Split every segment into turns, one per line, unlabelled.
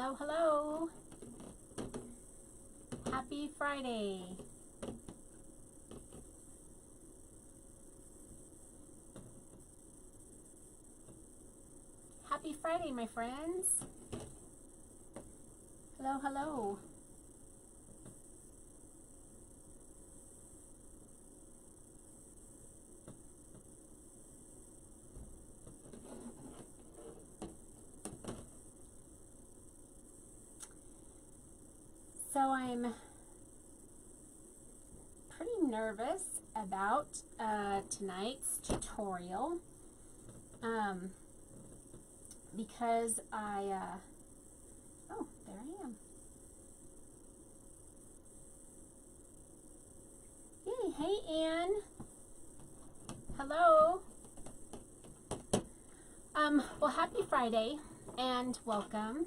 Hello, hello. Happy Friday. Happy Friday, my friends. Hello, hello. So I'm pretty nervous about tonight's tutorial because oh, there I am. Yay, hey Anne. Hello. Well, happy Friday and welcome.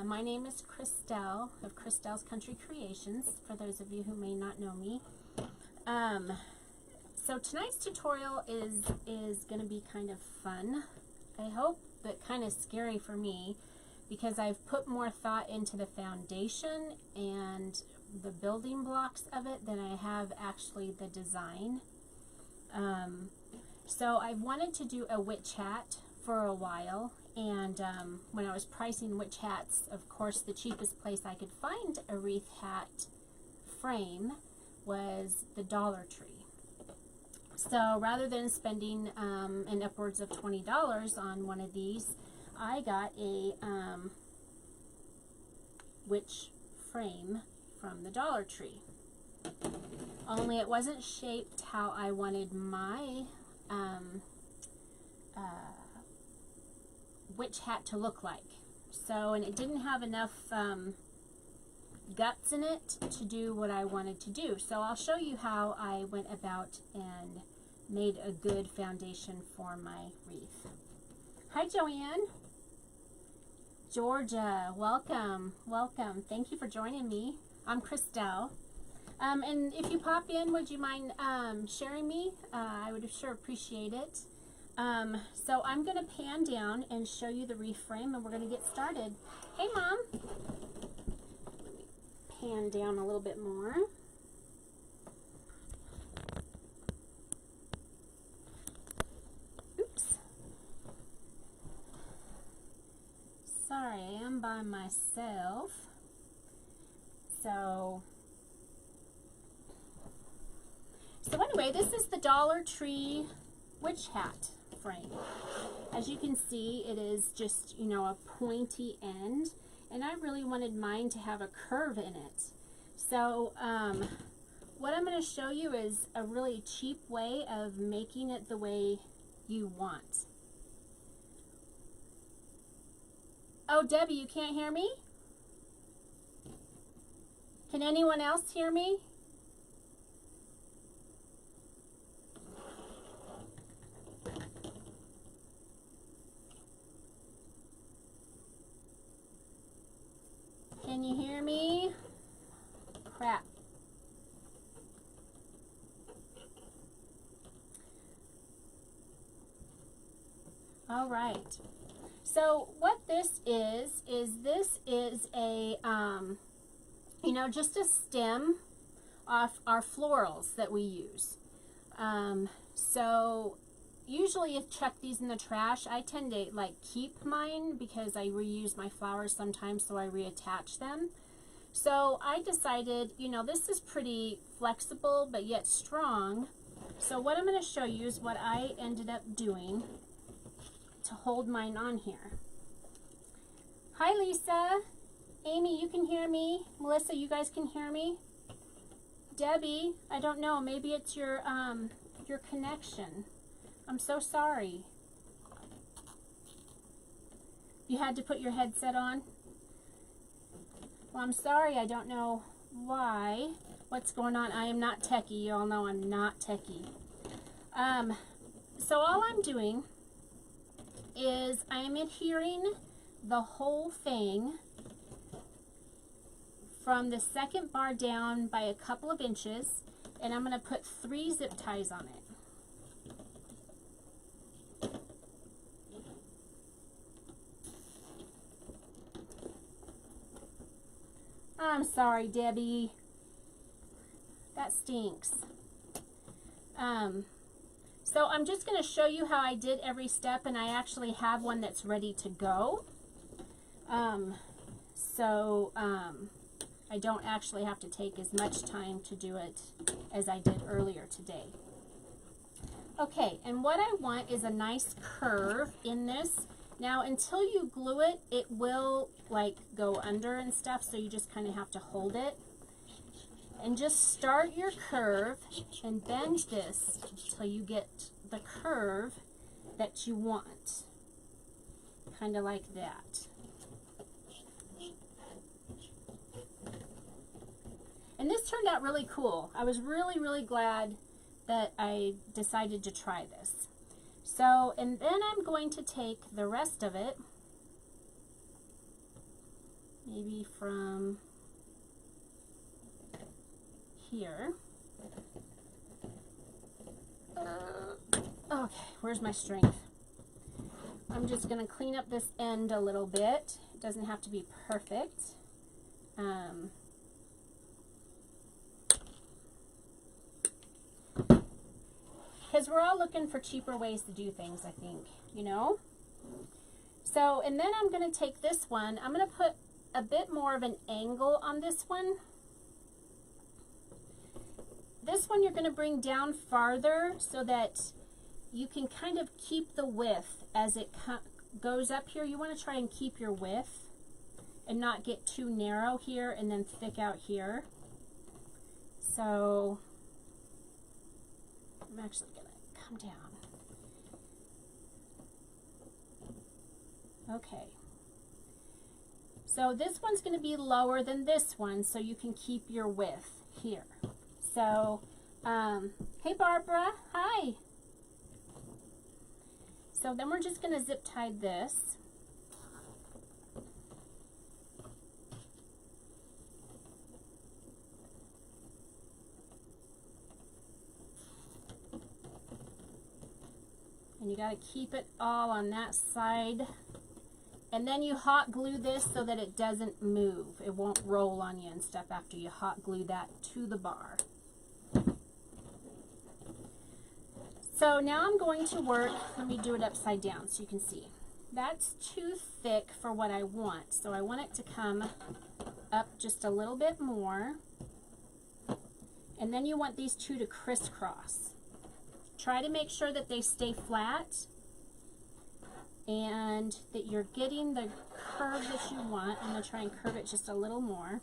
My name is Christelle of Christelle's Country Creations, for those of you who may not know me. So tonight's tutorial is going to be kind of fun, I hope, but kind of scary for me because I've put more thought into the foundation and the building blocks of it than I have actually the design. So I've wanted to do a witch hat for a while, and when I was pricing witch hats, of course the cheapest place I could find a wreath hat frame was the Dollar Tree. So rather than spending an upwards of $20 on one of these, I got a witch frame from the Dollar Tree. Only it wasn't shaped how I wanted my witch hat to look like. So, and it didn't have enough guts in it to do what I wanted to do. So I'll show you how I went about and made a good foundation for my wreath. Hi Joanne. Georgia, welcome, welcome. Thank you for joining me. I'm Christelle. And if you pop in, would you mind sharing me? I would sure appreciate it. So I'm going to pan down and show you the wreath frame, and we're going to get started. Hey Mom. Pan down a little bit more. Oops. Sorry, I am by myself. So anyway, this is the Dollar Tree witch hat frame. As you can see, it is just, you know, a pointy end, and I really wanted mine to have a curve in it. So what I'm going to show you is a really cheap way of making it the way you want. Oh, Debbie, you can't hear me? Can anyone else hear me? Can you hear me? Crap. All right. So what this is this is a, you know, just a stem off our florals that we use. So usually you chuck these in the trash. I tend to like keep mine because I reuse my flowers sometimes, so I reattach them. So I decided, you know, this is pretty flexible but yet strong. So what I'm going to show you is what I ended up doing to hold mine on here. Hi Lisa. Amy, you can hear me. Melissa, you guys can hear me. Debbie, I don't know, maybe it's your connection. I'm so sorry. You had to put your headset on? Well, I'm sorry, I don't know why. What's going on? I am not techie. You all know I'm not techie. So all I'm doing is I am adhering the whole thing from the second bar down by a couple of inches, and I'm going to put 3 zip ties on it. I'm sorry, Debbie. That stinks. So I'm just going to show you how I did every step, and I actually have one that's ready to go. I don't actually have to take as much time to do it as I did earlier today. Okay, and what I want is a nice curve in this. Now, until you glue it, it will like go under and stuff, so you just kind of have to hold it. And just start your curve and bend this until you get the curve that you want. Kind of like that. And this turned out really cool. I was really, really glad that I decided to try this. So, and then I'm going to take the rest of it, maybe from here. Okay, where's my strength? I'm just going to clean up this end a little bit. It doesn't have to be perfect. Because we're all looking for cheaper ways to do things, I think, you know? So, and then I'm going to take this one. I'm going to put a bit more of an angle on this one. This one you're going to bring down farther so that you can kind of keep the width as it goes up here. You want to try and keep your width and not get too narrow here and then thick out here. So I'm actually going to come down. Okay. So this one's going to be lower than this one so you can keep your width here. So, hey Barbara, hi. So then we're just going to zip tie this. And you got to keep it all on that side. And then you hot glue this so that it doesn't move. It won't roll on you and stuff after you hot glue that to the bar. So now I'm going to work, let me do it upside down so you can see. That's too thick for what I want. So I want it to come up just a little bit more. And then you want these two to crisscross. Try to make sure that they stay flat and that you're getting the curve that you want. I'm going to try and curve it just a little more.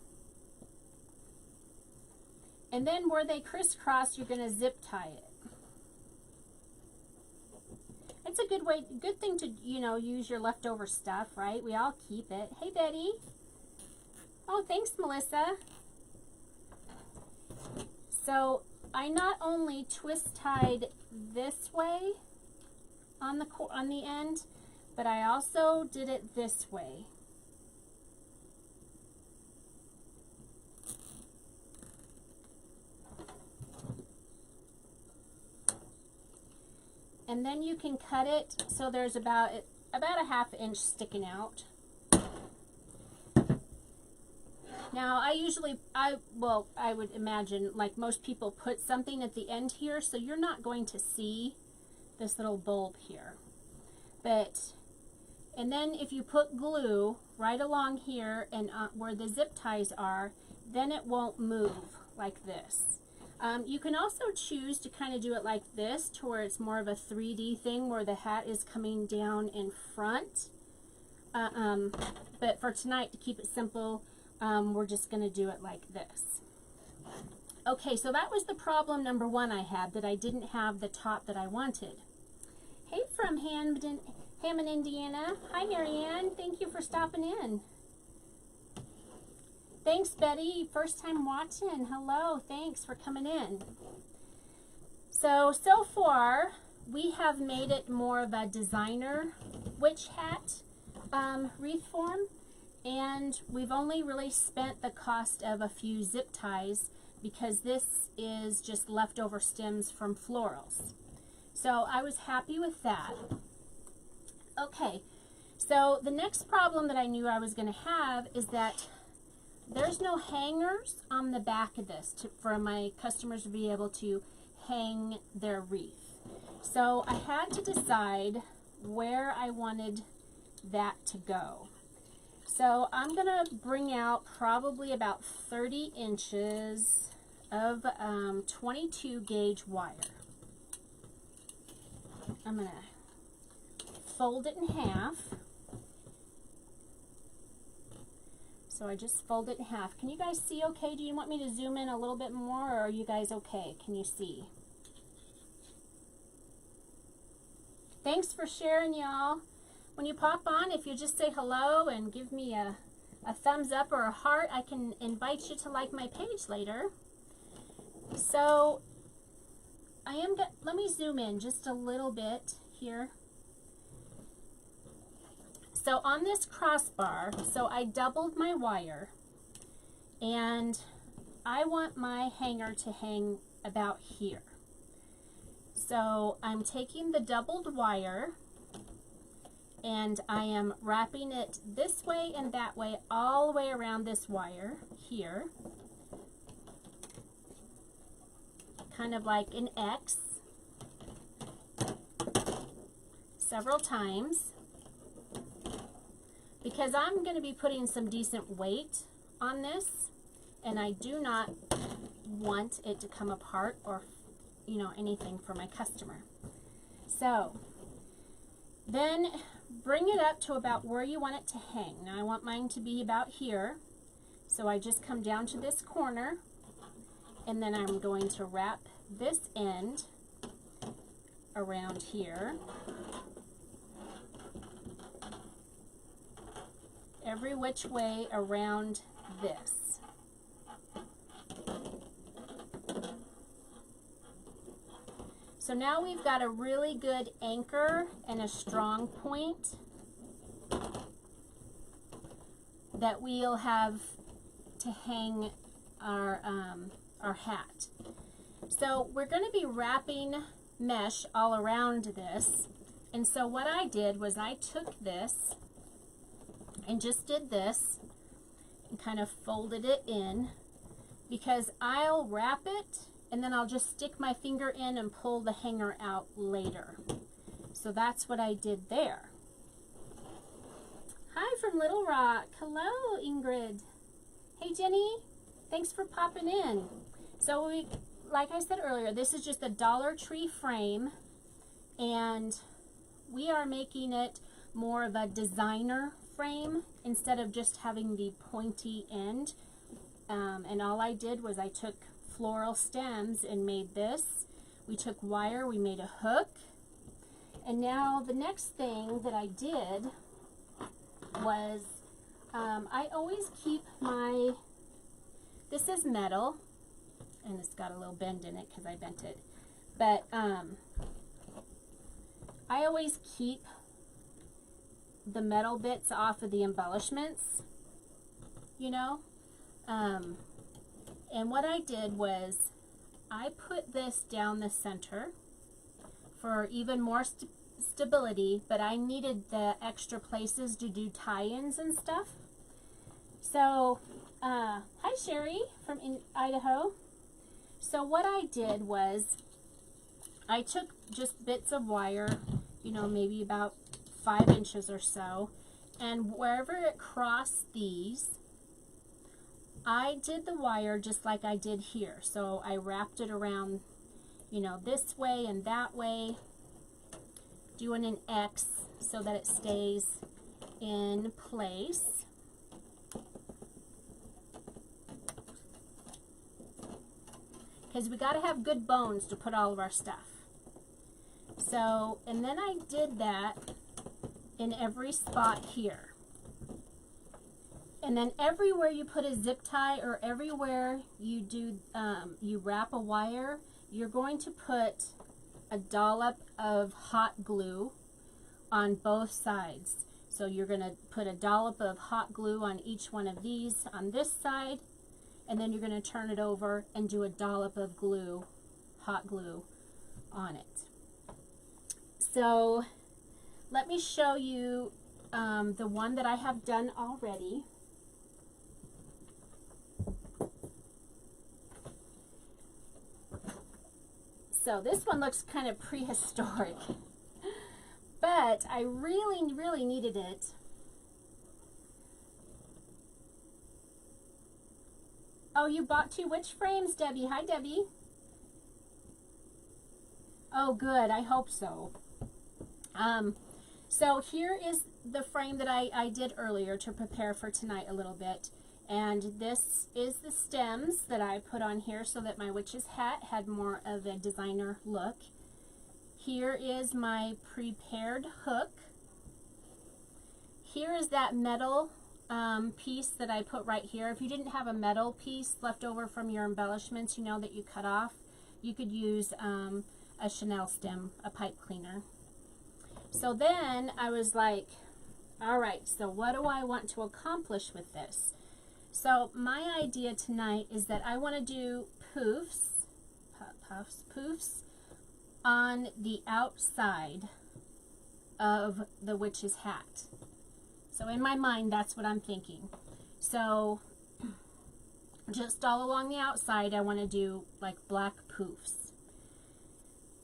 And then where they crisscross, you're going to zip tie it. It's a good thing to, you know, use your leftover stuff, right? We all keep it. Hey, Betty. Oh, thanks, Melissa. So I not only twist tied this way on the end, but I also did it this way. And then you can cut it so there's about a 1/2 inch sticking out. Now I would imagine, like most people, put something at the end here so you're not going to see this little bulb here. And then if you put glue right along here and where the zip ties are, then it won't move like this. You can also choose to kind of do it like this, to where it's more of a 3D thing where the hat is coming down in front. But for tonight, to keep it simple, we're just going to do it like this. Okay, so that was the problem number one I had, that I didn't have the top that I wanted. Hey, from Hammond, Indiana. Hi, Marianne. Thank you for stopping in. Thanks, Betty. First time watching. Hello. Thanks for coming in. So far, we have made it more of a designer witch hat wreath form. And we've only really spent the cost of a few zip ties because this is just leftover stems from florals. So I was happy with that. Okay, so the next problem that I knew I was going to have is that there's no hangers on the back of this for my customers to be able to hang their wreath. So I had to decide where I wanted that to go. So I'm going to bring out probably about 30 inches of 22 gauge wire. I'm going to fold it in half. So I just fold it in half. Can you guys see okay? Do you want me to zoom in a little bit more, or are you guys okay? Can you see? Thanks for sharing, y'all. When you pop on, if you just say hello and give me a thumbs up or a heart, I can invite you to like my page later. So let me zoom in just a little bit here. So on this crossbar, so I doubled my wire, and I want my hanger to hang about here. So I'm taking the doubled wire and I am wrapping it this way and that way, all the way around this wire here, kind of like an X, several times. Because I'm going to be putting some decent weight on this, and I do not want it to come apart or, you know, anything for my customer. So then bring it up to about where you want it to hang. Now I want mine to be about here, so I just come down to this corner, and then I'm going to wrap this end around here. Every which way around this. So now we've got a really good anchor and a strong point that we'll have to hang our hat. So we're going to be wrapping mesh all around this, and so what I did was I took this and just did this and kind of folded it in, because I'll wrap it and then I'll just stick my finger in and pull the hanger out later. So that's what I did there. Hi from Little Rock. Hello, Ingrid. Hey, Jenny. Thanks for popping in. So like I said earlier, this is just a Dollar Tree frame, and we are making it more of a designer frame instead of just having the pointy end. And all I did was I took floral stems and made this. We took wire, we made a hook. And now the next thing that I did was I always keep my, this is metal, and it's got a little bend in it because I bent it, but I always keep the metal bits off of the embellishments, you know. And what I did was I put this down the center for even more stability, but I needed the extra places to do tie-ins and stuff. So hi Sherry from Idaho. So what I did was I took just bits of wire, you know, maybe about 5 inches or so, and wherever it crossed these, I did the wire just like I did here. So I wrapped it around, you know, this way and that way, doing an X so that it stays in place. Because we got to have good bones to put all of our stuff. So, and then I did that in every spot here. And then everywhere you put a zip tie, or everywhere you do, you wrap a wire, you're going to put a dollop of hot glue on both sides. So you're going to put a dollop of hot glue on each one of these on this side, and then you're going to turn it over and do a dollop of glue, hot glue, on it. So let me show you the one that I have done already. So this one looks kind of prehistoric, but I really, really needed it. Oh, you bought 2 witch frames, Debbie. Hi, Debbie. Oh, good. I hope so. So here is the frame that I did earlier to prepare for tonight a little bit. And this is the stems that I put on here so that my witch's hat had more of a designer look. Here is my prepared hook. Here is that metal piece that I put right here. If you didn't have a metal piece left over from your embellishments, you know, that you cut off, you could use a Chanel stem, a pipe cleaner. So then I was like, all right, so what do I want to accomplish with this? So my idea tonight is that I want to do poofs on the outside of the witch's hat. So in my mind, that's what I'm thinking. So just all along the outside, I want to do like black poofs.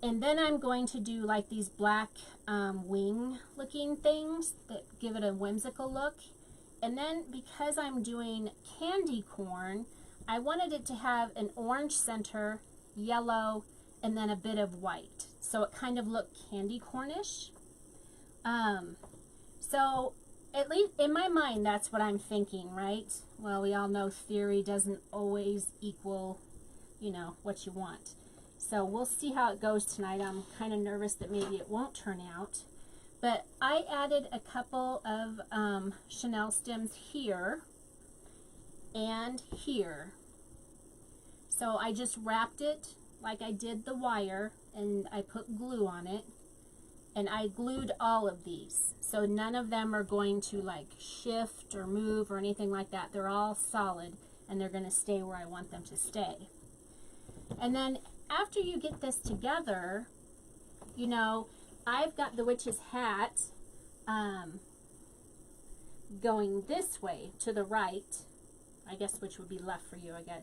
And then I'm going to do like these black wing looking things that give it a whimsical look. And then because I'm doing candy corn, I wanted it to have an orange center, yellow, and then a bit of white. So it kind of looked candy cornish. So at least in my mind, that's what I'm thinking, right? Well, we all know theory doesn't always equal, you know, what you want. So we'll see how it goes tonight. I'm kind of nervous that maybe it won't turn out. But I added a couple of Chanel stems here and here. So I just wrapped it like I did the wire, and I put glue on it. And I glued all of these. So none of them are going to like shift or move or anything like that. They're all solid, and they're going to stay where I want them to stay. And then after you get this together, you know, I've got the witch's hat going this way to the right, I guess, which would be left for you, I guess.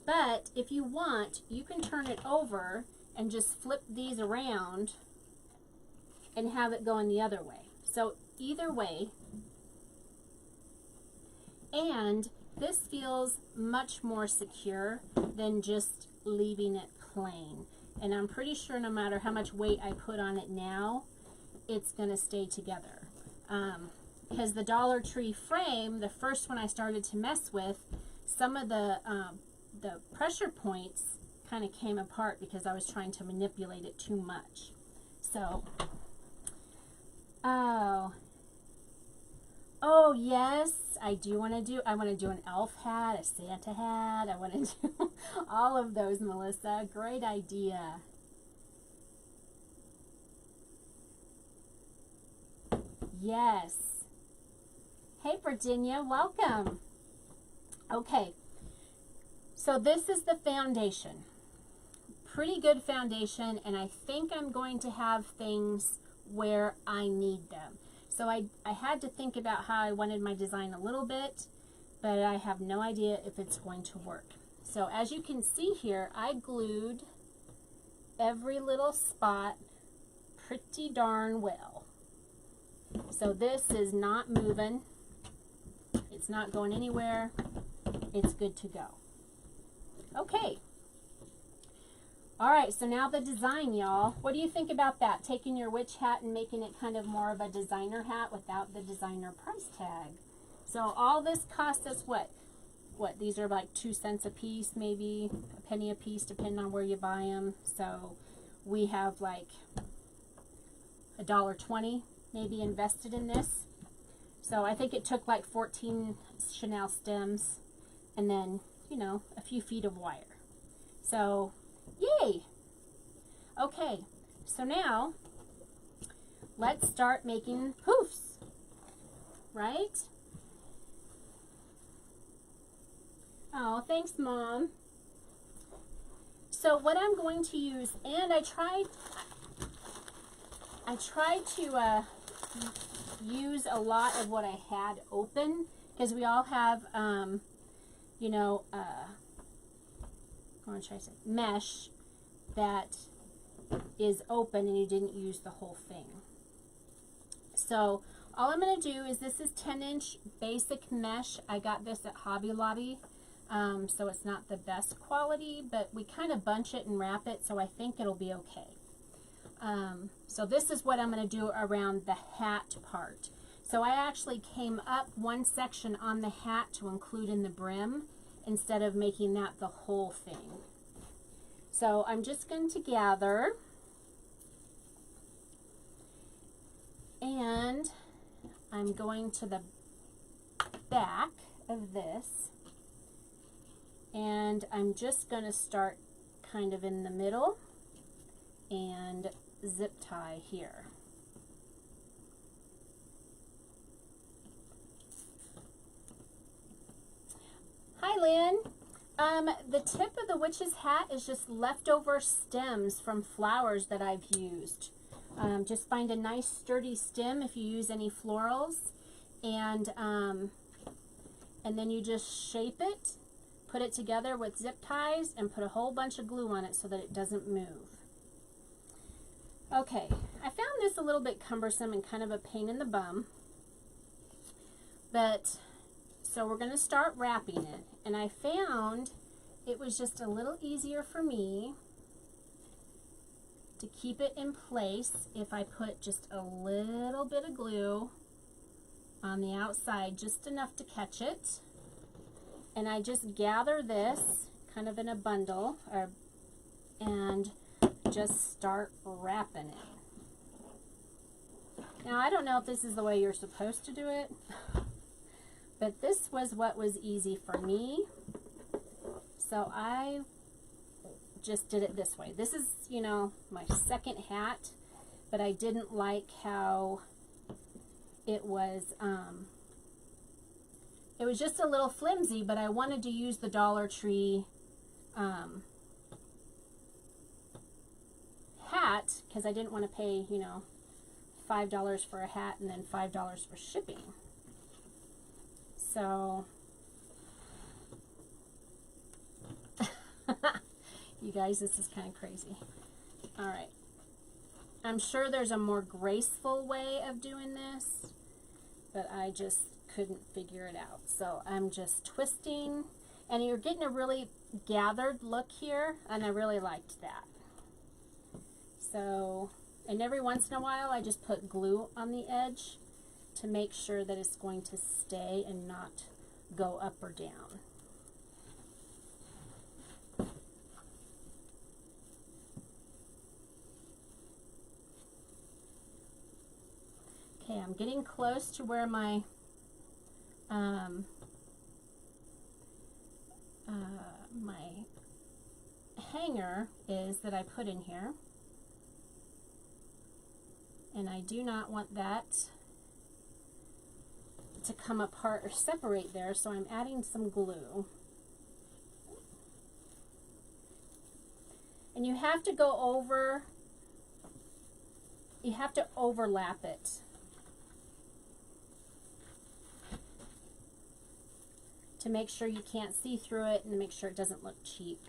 But if you want, you can turn it over and just flip these around and have it going the other way. So either way, and this feels much more secure than just leaving it plain. And I'm pretty sure no matter how much weight I put on it now, it's going to stay together. Because the Dollar Tree frame, the first one I started to mess with, some of the pressure points kind of came apart because I was trying to manipulate it too much. So, oh yes, I want to do an elf hat, a Santa hat. I want to do all of those, Melissa. Great idea. Yes. Hey, Virginia, welcome. Okay, so this is the foundation. Pretty good foundation, and I think I'm going to have things where I need them. So I had to think about how I wanted my design a little bit, but I have no idea if it's going to work. So as you can see here, I glued every little spot pretty darn well. So this is not moving. It's not going anywhere. It's good to go. Okay. All right, so now the design, y'all. What do you think about that? Taking your witch hat and making it kind of more of a designer hat without the designer price tag. So all this cost us what? These are like 2 cents a piece, maybe a penny a piece, depending on where you buy them. So we have like $1.20 maybe invested in this. So I think it took like 14 Chanel stems and then, you know, a few feet of wire. So yay! Okay, so now let's start making poofs, right? Oh, thanks, Mom. So what I'm going to use, and I tried to use a lot of what I had open, because we all have, you know, mesh that is open and you didn't use the whole thing. So all I'm going to do is, this is 10-inch basic mesh. I got this at Hobby Lobby, so it's not the best quality, but we kind of bunch it and wrap it, so I think it'll be okay. So this is what I'm going to do around the hat part. So I actually came up one section on the hat to include in the brim instead of making that the whole thing. So I'm just going to gather, and I'm going to the back of this, and I'm just going to start kind of in the middle and zip tie here. Hi, Lynn. The tip of the witch's hat is just leftover stems from flowers that I've used. Just find a nice sturdy stem if you use any florals, and then you just shape it, put it together with zip ties, and put a whole bunch of glue on it so that it doesn't move. Okay, I found this a little bit cumbersome and kind of a pain in the bum, but so we're going to start wrapping it, and I found it was just a little easier for me to keep it in place if I put just a little bit of glue on the outside, just enough to catch it, and I just gather this kind of in a bundle, and just start wrapping it. Now I don't know if this is the way you're supposed to do it, but this was what was easy for me, so I just did it this way. This is, you know, my second hat, but I didn't like how it was just a little flimsy, but I wanted to use the Dollar Tree hat because I didn't want to pay, you know, $5 for a hat and then $5 for shipping. So you guys, this is kind of crazy. All right, I'm sure there's a more graceful way of doing this, but I just couldn't figure it out. So I'm just twisting, and you're getting a really gathered look here, and I really liked that. So, and every once in a while I just put glue on the edge to make sure that it's going to stay and not go up or down. Okay, I'm getting close to where my my hanger is that I put in here, and I do not want that to come apart or separate there, so I'm adding some glue. And you have to go over, you have to overlap it. To make sure you can't see through it and to make sure it doesn't look cheap.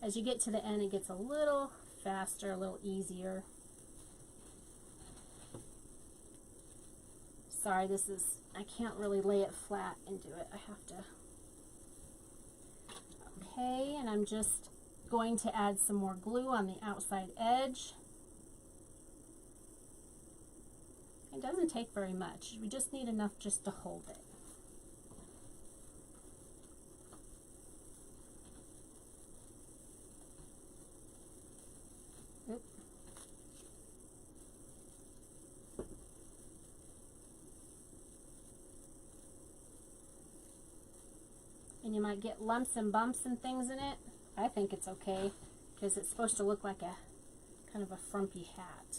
As you get to the end, it gets a little faster, a little easier. Sorry, I can't really lay it flat and do it. I have to. Okay, and I'm just going to add some more glue on the outside edge. It doesn't take very much. We just need enough just to hold it. Oop. And you might get lumps and bumps and things in it. I think it's okay because it's supposed to look like a kind of a frumpy hat.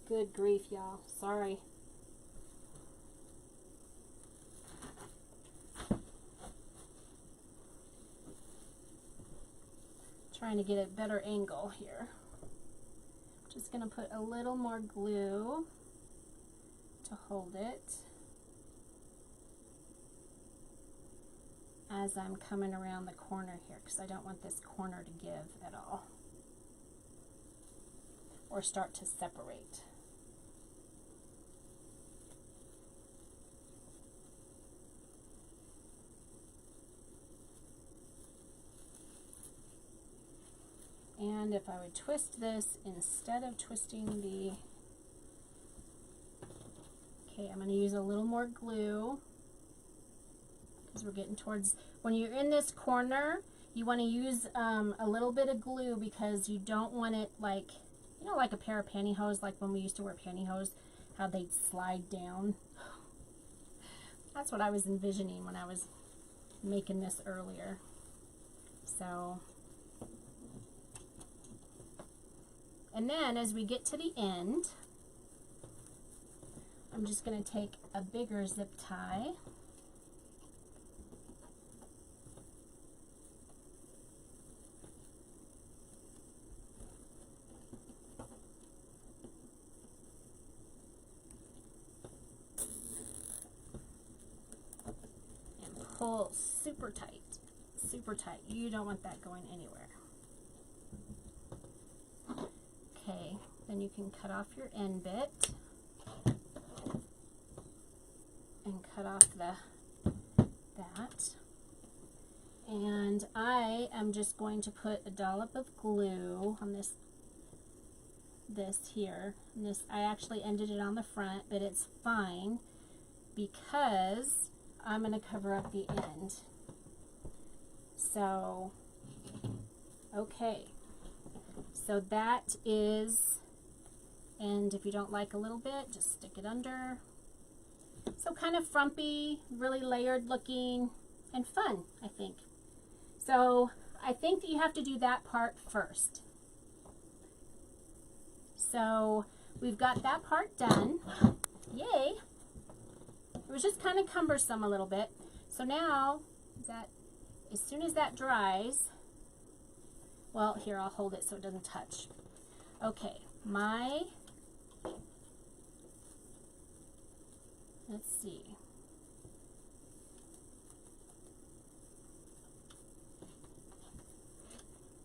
Good grief, y'all. Sorry. Trying to get a better angle here. Just going to put a little more glue. to hold it as I'm coming around the corner here, because I don't want this corner to give at all or start to separate. And if I would twist this instead of twisting the, okay, I'm going to use a little more glue because we're getting towards, when you're in this corner, you want to use a little bit of glue because you don't want it like, you know, like a pair of pantyhose, like when we used to wear pantyhose, how they'd slide down. That's what I was envisioning when I was making this earlier. So, and then as we get to the end, I'm just going to take a bigger zip tie. And pull super tight, super tight. You don't want that going anywhere. Okay, then you can cut off your end bit and cut off that. And I am just going to put a dollop of glue on this here. And this, I actually ended it on the front, but it's fine because I'm going to cover up the end. So, okay. So that is, and if you don't like a little bit, just stick it under. So kind of frumpy, really layered looking, and fun, I think. So I think that you have to do that part first. So we've got that part done. Yay! It was just kind of cumbersome a little bit. So now, as soon as that dries, well, here, I'll hold it so it doesn't touch. Okay, let's see.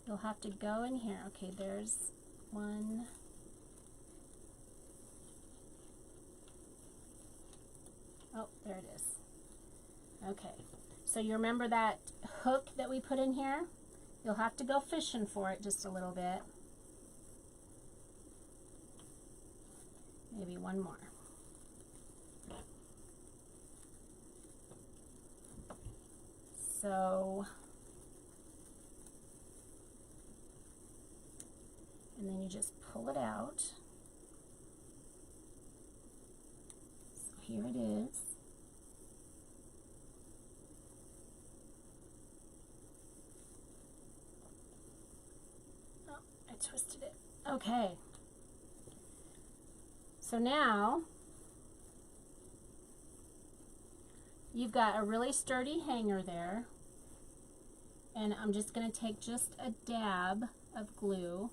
You'll have to go in here. Okay, there's one. Oh, there it is. Okay, so you remember that hook that we put in here? You'll have to go fishing for it just a little bit. Maybe one more. So, and then you just pull it out. So here it is. Twisted it. Okay. So now you've got a really sturdy hanger there, and I'm just going to take just a dab of glue,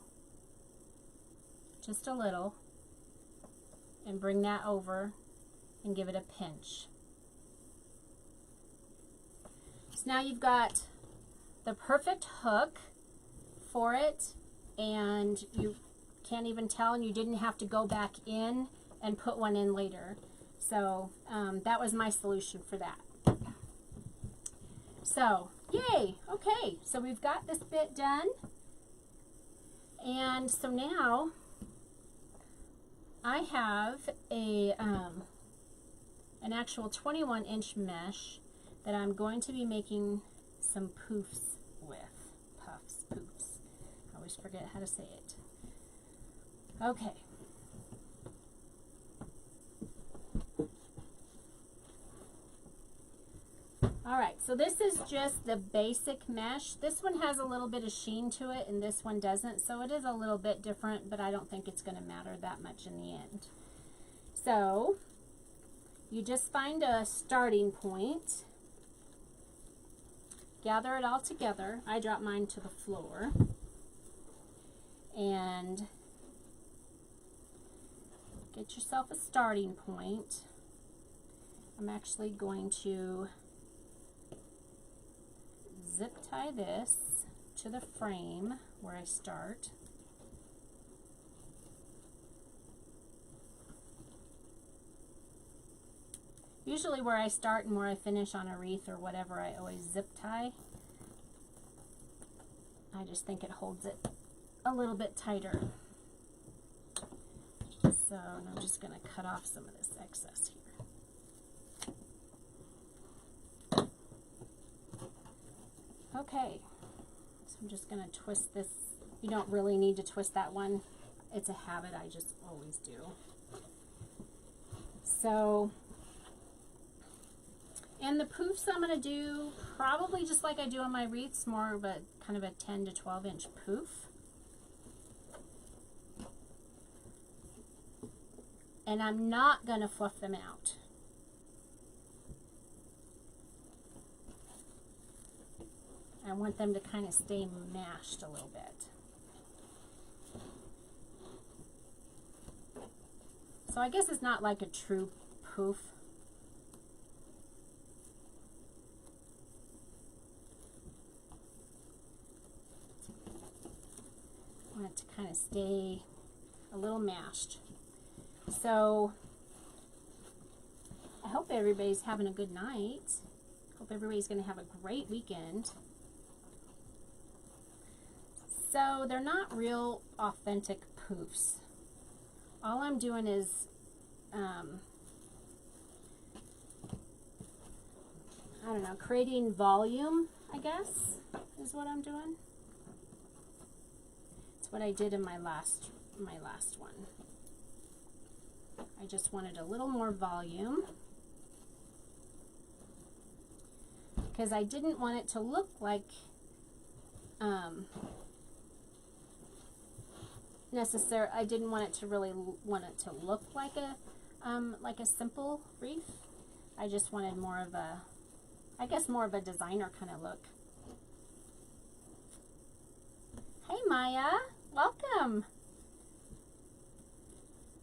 just a little, and bring that over and give it a pinch. So now you've got the perfect hook for it, and you can't even tell, and you didn't have to go back in and put one in later. So that was my solution for that. So yay! Okay, so we've got this bit done, and so now I have a an actual 21-inch mesh that I'm going to be making some poofs with. Puffs, poofs. I always forget how to say it. Okay. Alright, so this is just the basic mesh. This one has a little bit of sheen to it and this one doesn't, so it is a little bit different, but I don't think it's going to matter that much in the end. So, you just find a starting point, gather it all together. I drop mine to the floor, and get yourself a starting point. I'm actually going to zip tie this to the frame where I start. Usually where I start and where I finish on a wreath or whatever, I always zip tie. I just think it holds it a little bit tighter. So I'm just going to cut off some of this excess here. Okay, so I'm just going to twist this. You don't really need to twist that one. It's a habit, I just always do. So, and the poofs I'm going to do probably just like I do on my wreaths, more of a kind of a 10 to 12 inch poof. And I'm not going to fluff them out. I want them to kind of stay mashed a little bit. So I guess it's not like a true poof. I want it to kind of stay a little mashed. So I hope everybody's having a good night. Hope everybody's going to have a great weekend. So they're not real authentic poofs. All I'm doing is I don't know, creating volume, I guess, is what I'm doing. It's what I did in my last one. I just wanted a little more volume because I didn't want it to look like I didn't want it to really want it to look like a simple wreath. I just wanted more of a, I guess more of a designer kind of look. Hey Maya, welcome.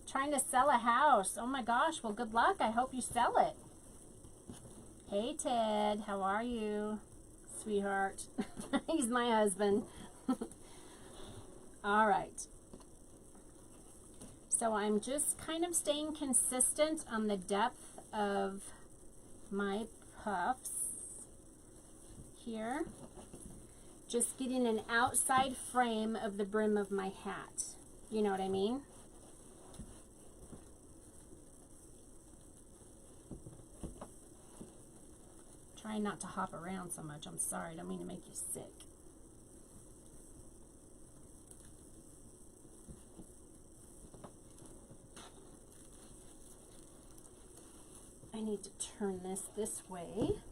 Trying to sell a house. Oh my gosh, well good luck. I hope you sell it. Hey Ted, how are you, sweetheart? He's my husband. All right. So I'm just kind of staying consistent on the depth of my puffs here. Just getting an outside frame of the brim of my hat. You know what I mean? Trying not to hop around so much. I'm sorry, I don't mean to make you sick. I need to turn this way.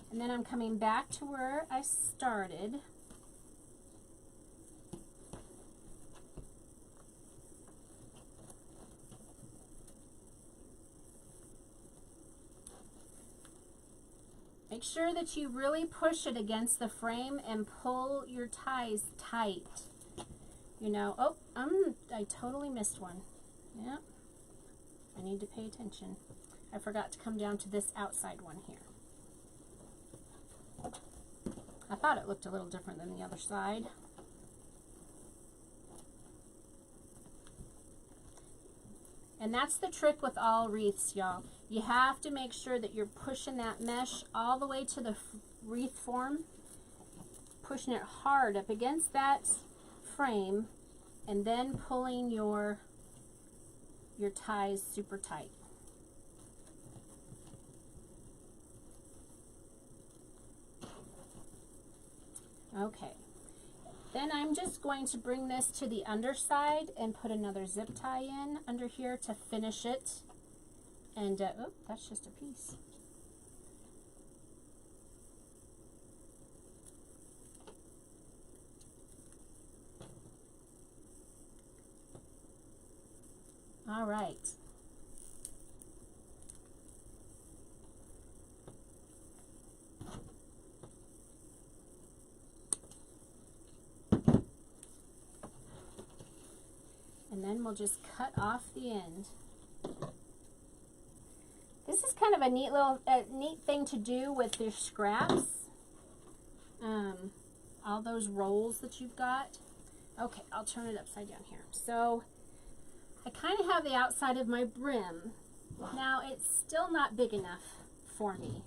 And then I'm coming back to where I started. Make sure that you really push it against the frame and pull your ties tight. You know, oh, I totally missed one. Yep. I need to pay attention. I forgot to come down to this outside one here. I thought it looked a little different than the other side. And that's the trick with all wreaths, y'all. You have to make sure that you're pushing that mesh all the way to the wreath form, pushing it hard up against that frame, and then pulling your ties super tight. Okay, then I'm just going to bring this to the underside and put another zip tie in under here to finish it. And, oh, that's just a piece. All right. And then we'll just cut off the end. This is kind of a neat thing to do with your scraps. All those rolls that you've got. Okay, I'll turn it upside down here. So I kind of have the outside of my brim. Now it's still not big enough for me.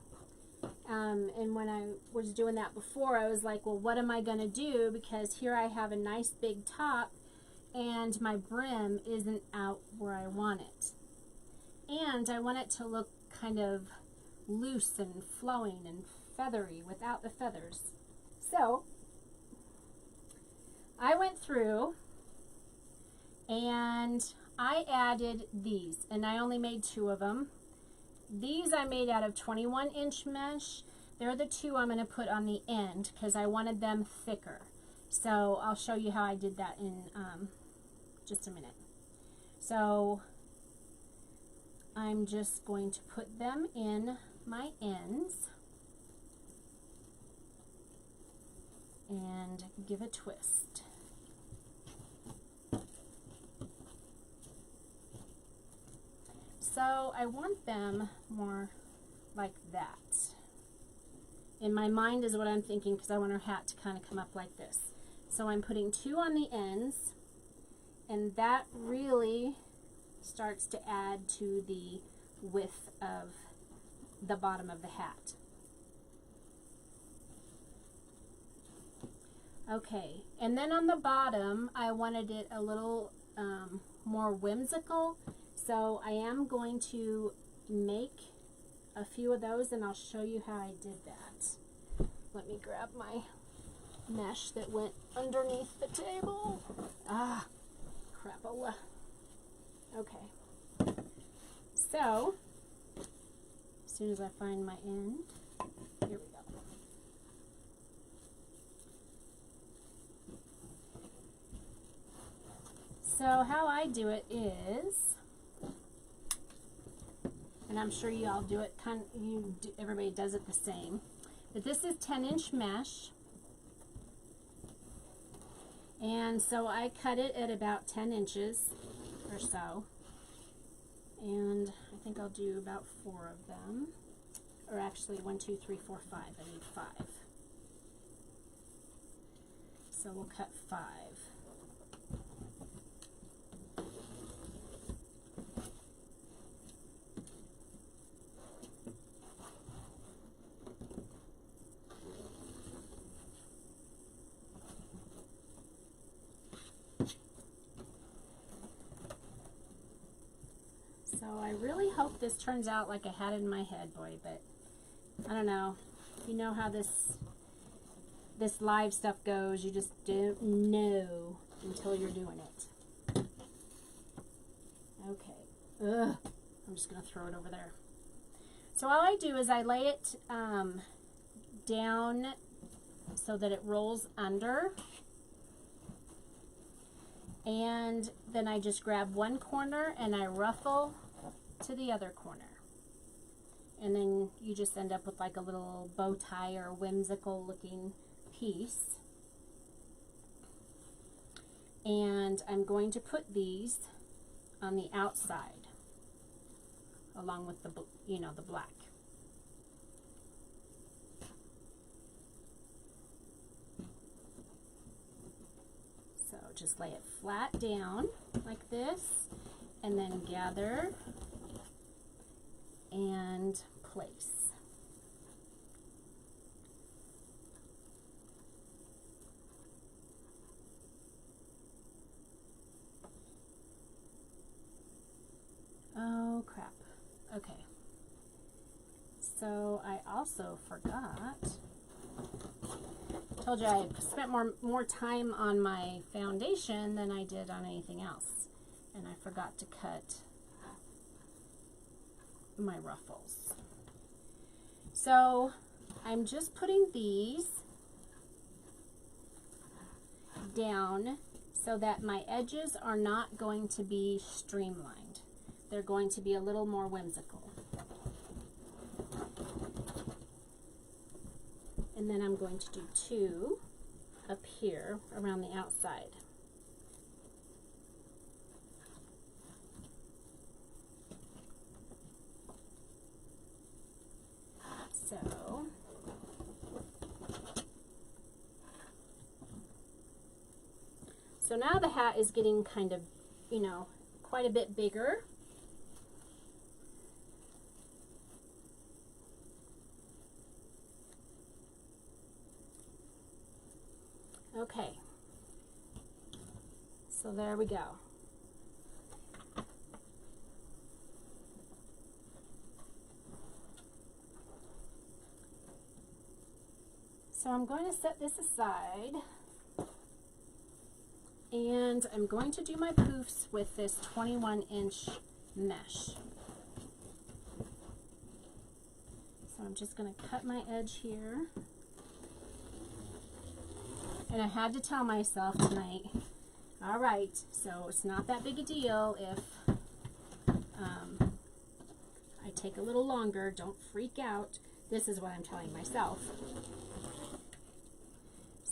And when I was doing that before, I was like, well, what am I going to do? Because here I have a nice big top and my brim isn't out where I want it. And I want it to look kind of loose and flowing and feathery without the feathers. So I went through and I added these, and I only made 2 of them. These I made out of 21-inch mesh. They're the 2 I'm going to put on the end because I wanted them thicker. So I'll show you how I did that in just a minute. So I'm just going to put them in my ends and give a twist. So I want them more like that. In my mind is what I'm thinking, because I want her hat to kind of come up like this. So I'm putting 2 on the ends, and that really starts to add to the width of the bottom of the hat. Okay, and then on the bottom, I wanted it a little more whimsical. So I am going to make a few of those, and I'll show you how I did that. Let me grab my mesh that went underneath the table. Ah, crapola. Okay. So, as soon as I find my end, here we go. So how I do it is, and I'm sure you all do it, everybody does it the same. But this is 10-inch mesh. And so I cut it at about 10 inches or so. And I think I'll do about 4 of them. Or actually 1, 2, 3, 4, 5. I need 5. So we'll cut 5. So I really hope this turns out like I had it in my head, boy, but I don't know. You know how this live stuff goes. You just don't know until you're doing it. Okay. Ugh. I'm just going to throw it over there. So all I do is I lay it down so that it rolls under. And then I just grab one corner and I ruffle to the other corner. And then you just end up with like a little bow tie or whimsical looking piece. And I'm going to put these on the outside along with the, the black. So just lay it flat down like this, and then gather and place. Oh crap. Okay. So I also forgot. Told you I spent more time on my foundation than I did on anything else. And I forgot to cut my ruffles. So I'm just putting these down so that my edges are not going to be streamlined. they're going to be a little more whimsical. And then I'm going to do 2 up here around the outside. So now the hat is getting kind of, you know, quite a bit bigger. Okay, so there we go. So I'm going to set this aside, and I'm going to do my poofs with this 21-inch mesh. So I'm just going to cut my edge here. And I had to tell myself tonight, all right, so it's not that big a deal if I take a little longer. Don't freak out. This is what I'm telling myself.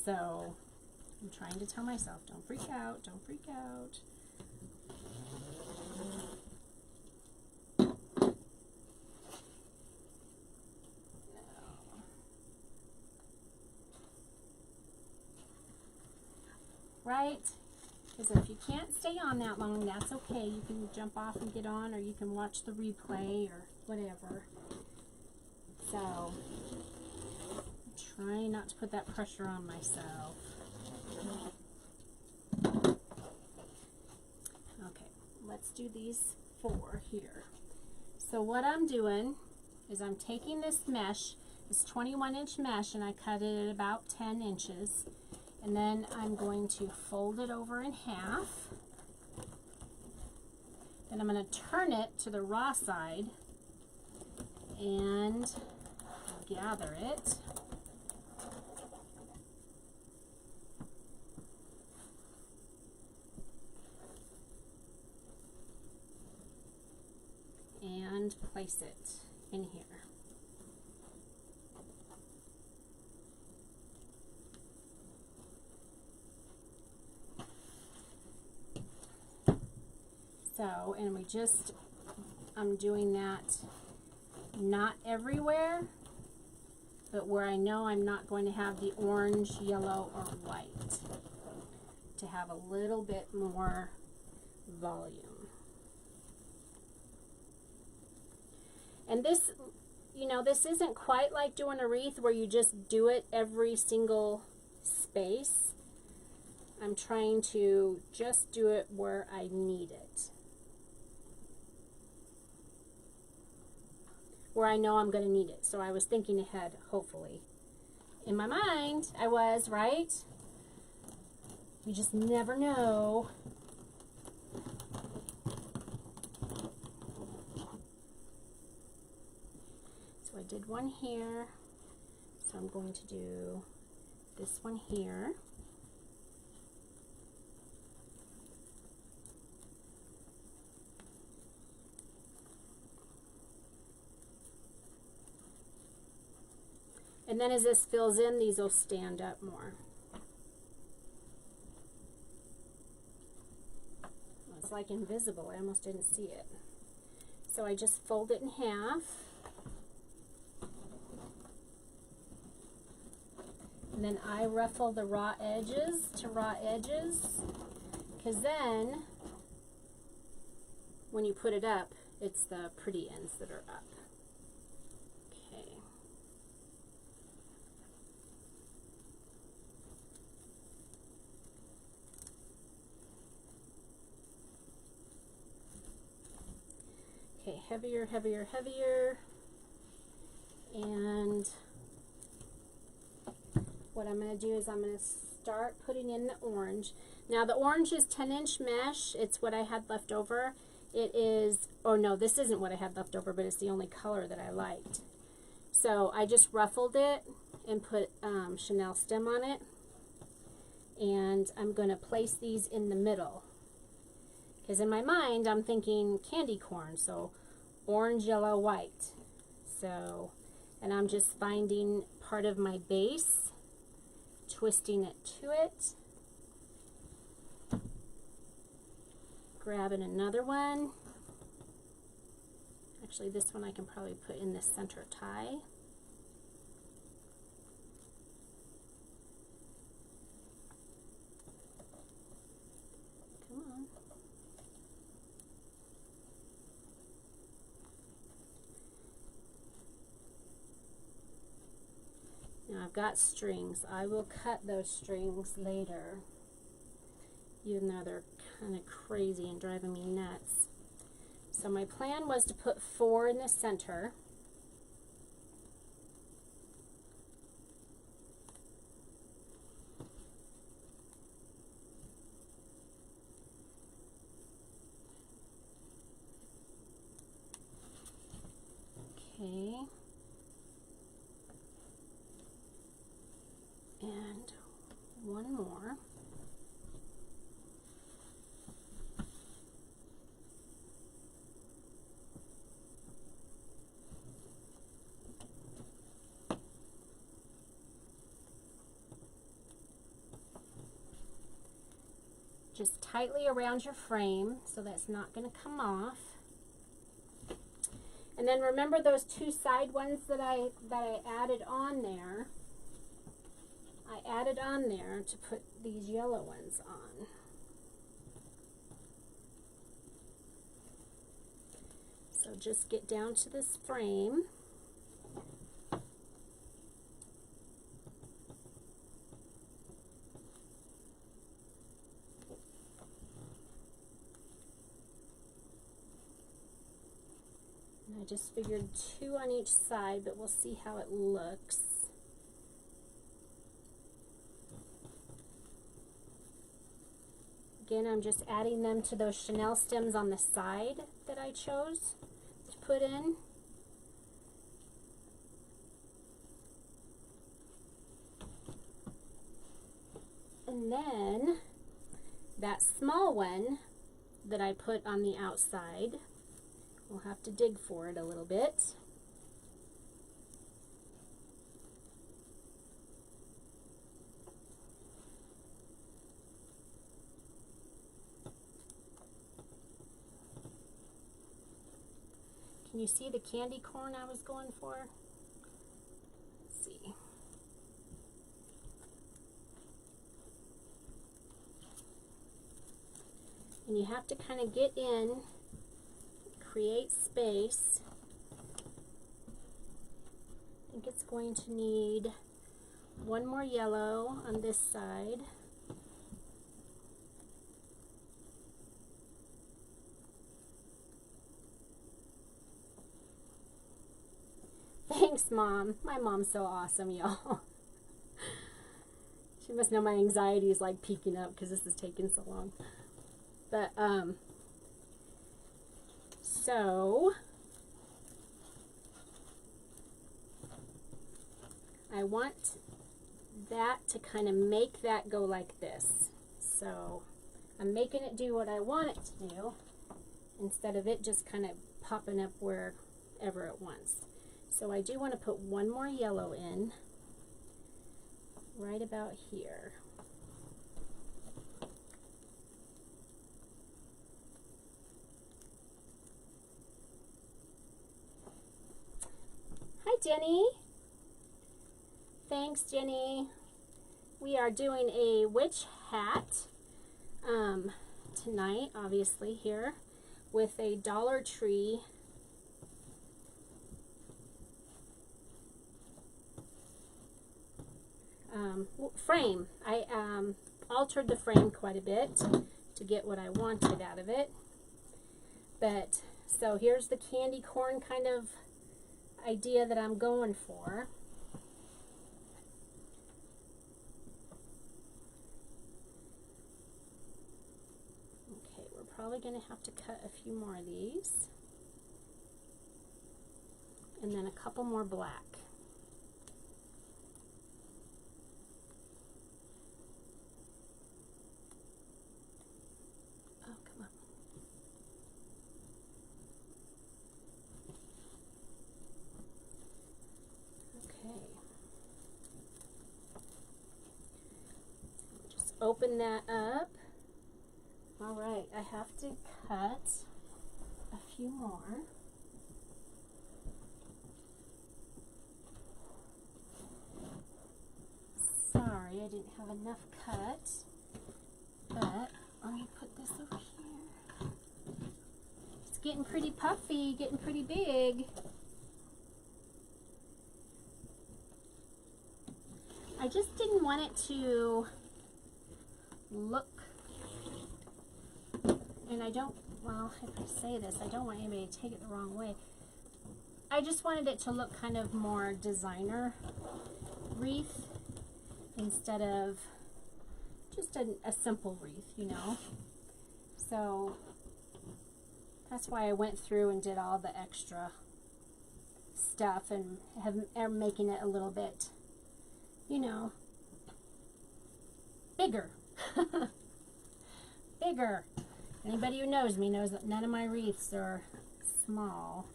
So I'm trying to tell myself, don't freak out, don't freak out. Right? Because if you can't stay on that long, that's okay. You can jump off and get on, or you can watch the replay or whatever. So I'm trying not to put that pressure on myself. Okay, let's do these 4 here. So what I'm doing is I'm taking this mesh, this 21-inch mesh, and I cut it at about 10 inches. And then I'm going to fold it over in half. Then I'm going to turn it to the raw side and gather it. And place it in here. So, and I'm doing that not everywhere, but where I know I'm not going to have the orange, yellow, or white, to have a little bit more volume. And this, you know, this isn't quite like doing a wreath where you just do it every single space. I'm trying to just do it where I need it. Where I know I'm going to need it. So I was thinking ahead, hopefully. In my mind, I was, right? You just never know. So I did one here. So I'm going to do this one here. And then as this fills in, these will stand up more. It's like invisible. I almost didn't see it. So I just fold it in half. And then I ruffle the raw edges to raw edges, because then when you put it up, it's the pretty ends that are up. Okay, heavier, heavier, heavier. And what I'm going to do is I'm going to start putting in the orange. Now the orange is 10-inch mesh. It's what I had left over. It is, oh no, this isn't what I had left over, but it's the only color that I liked. So I just ruffled it and put Chanel stem on it. And I'm going to place these in the middle. Because in my mind, I'm thinking candy corn, so orange, yellow, white. So, and I'm just finding part of my base, twisting it to it, grabbing another one. Actually, this one I can probably put in the center tie. Come on. Now I've got strings. I will cut those strings later, even though they're kind of crazy and driving me nuts. So my plan was to put 4 in the center. Okay. And one more. Just tightly around your frame so that's not going to come off. And then remember those 2 side ones that I added on there. I added on there to put these yellow ones on. So just get down to this frame. I just figured 2 on each side, but we'll see how it looks. Again, I'm just adding them to those chenille stems on the side that I chose to put in. And then that small one that I put on the outside, we'll have to dig for it a little bit. Can you see the candy corn I was going for? Let's see. And you have to kind of get in, create space. I think it's going to need one more yellow on this side. Thanks, Mom. My mom's so awesome, y'all. She must know my anxiety is like peaking up because this is taking so long. But, so I want that to kind of make that go like this. So I'm making it do what I want it to do instead of it just kind of popping up wherever it wants. So I do want to put one more yellow in right about here. Hi, Jenny. Thanks, Jenny. We are doing a witch hat tonight, obviously, here with a Dollar Tree frame. I altered the frame quite a bit to get what I wanted out of it. But so here's the candy corn kind of idea that I'm going for. Okay, we're probably going to have to cut a few more of these. And then a couple more black. Oh, come on. open that up. All right, I have to cut a few more. Sorry, I didn't have enough cut, but let me put this over here. It's getting pretty puffy, getting pretty big. I just didn't want it to look, and I don't, well, if I say this, I don't want anybody to take it the wrong way. I just wanted it to look kind of more designer wreath instead of just a simple wreath, you know. So that's why I went through and did all the extra stuff and am making it a little bit, you know, bigger. Bigger. Anybody who knows me knows that none of my wreaths are small.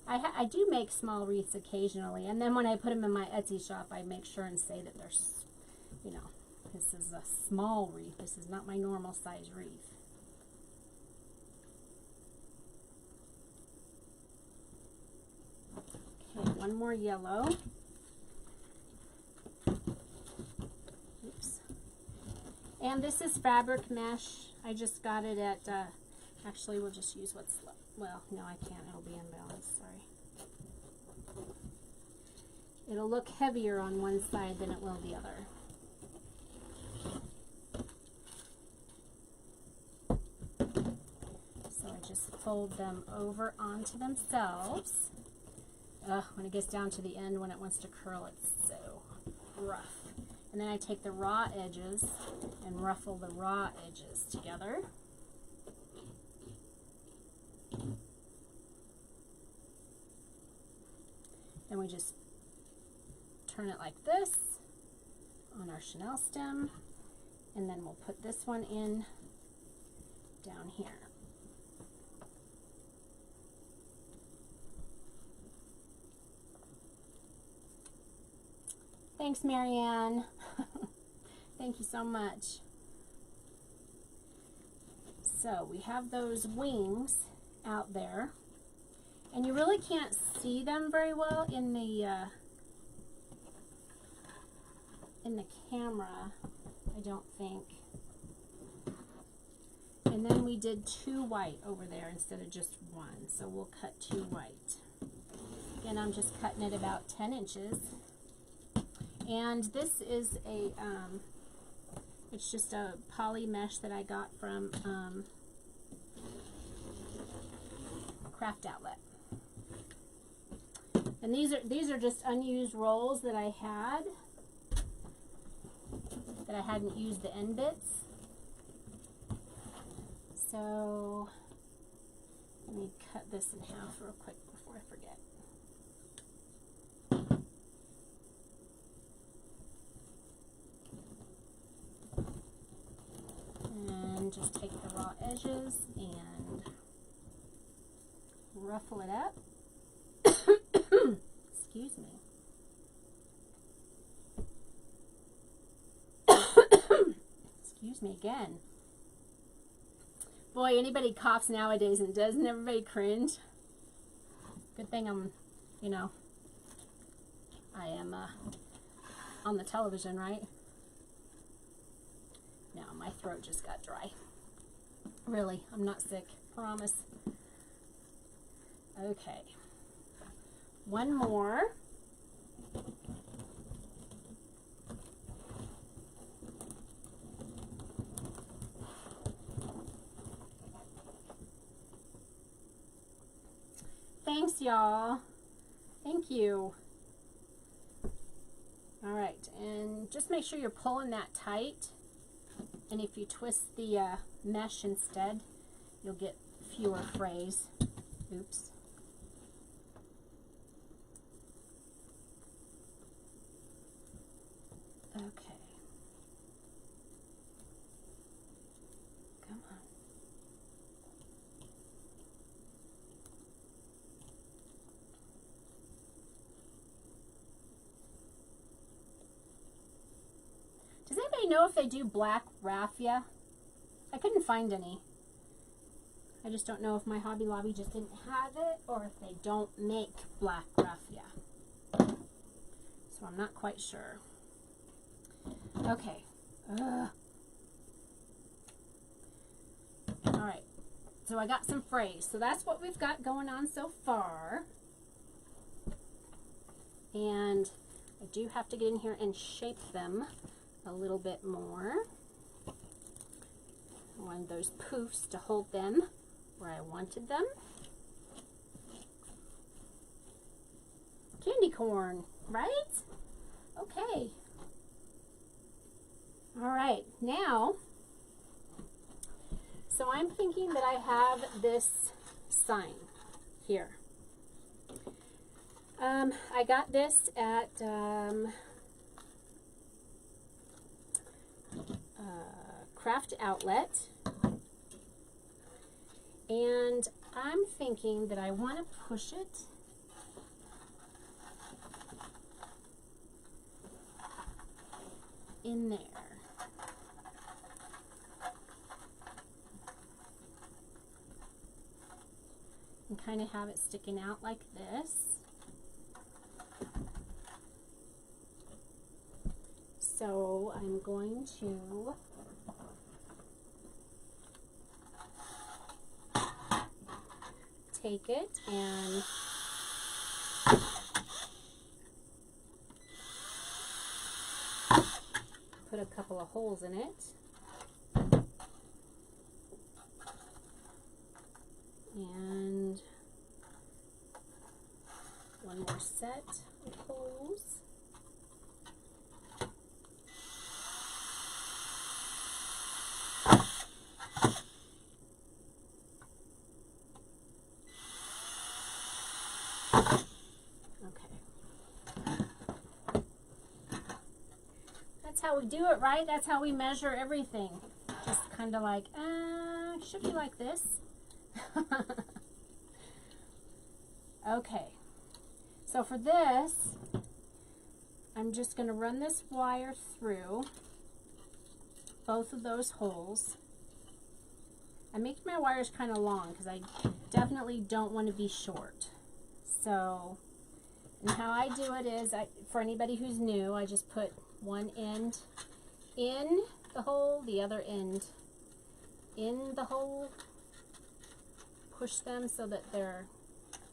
I do make small wreaths occasionally, and then when I put them in my Etsy shop, I make sure and say that they're, you know, this is a small wreath. This is not my normal size wreath. Okay, one more yellow. Oops. And this is fabric mesh. I just got it at, actually we'll just use what's left. Well, no, I can't. It'll be imbalanced. Sorry. It'll look heavier on one side than it will the other. So I just fold them over onto themselves. When it gets down to the end, when it wants to curl, it's so rough. And then I take the raw edges and ruffle the raw edges together. And we just turn it like this on our chenille stem, and then we'll put this one in down here. Thanks, Marianne. Thank you so much. So we have those wings out there. And you really can't see them very well in the camera, I don't think. And then we did 2 white over there instead of just 1, so we'll cut 2 white. Again, I'm just cutting it about 10 inches. And this is a, it's just a poly mesh that I got from Craft Outlet. And these are just unused rolls that I had, that I hadn't used the end bits. So let me cut this in half real quick before I forget. And just take the raw edges and ruffle it up. Excuse me. Excuse me again. Boy, anybody coughs nowadays, and doesn't everybody cringe? Good thing I'm, you know, I am on the television, right? No, my throat just got dry. Really, I'm not sick, promise. Okay. One more. Thanks, y'all. Thank you. All right, and just make sure you're pulling that tight. And if you twist the mesh instead, you'll get fewer frays. Oops. Okay. Come on. anybody know if they do black raffia? I couldn't find any. I just don't know if my Hobby Lobby just didn't have it or if they don't make black raffia. So I'm not quite sure. Okay. Alright. So I got some frays. So that's what we've got going on so far. And I do have to get in here and shape them a little bit more. I wanted those poofs to hold them where I wanted them. Candy corn, right? Okay. All right, now, so I'm thinking that I have this sign here. I got this at Craft Outlet, and I'm thinking that I want to push it in there. And kind of have it sticking out like this. So I'm going to take it and put a couple of holes in it. And one more set of holes. How we do it, right? That's how we measure everything. Just kind of like, should be like this. Okay. So for this, I'm just going to run this wire through both of those holes. I make my wires kind of long because I definitely don't want to be short. So, and how I do it is, for anybody who's new, I just put one end in the hole, the other end in the hole, push them so that they're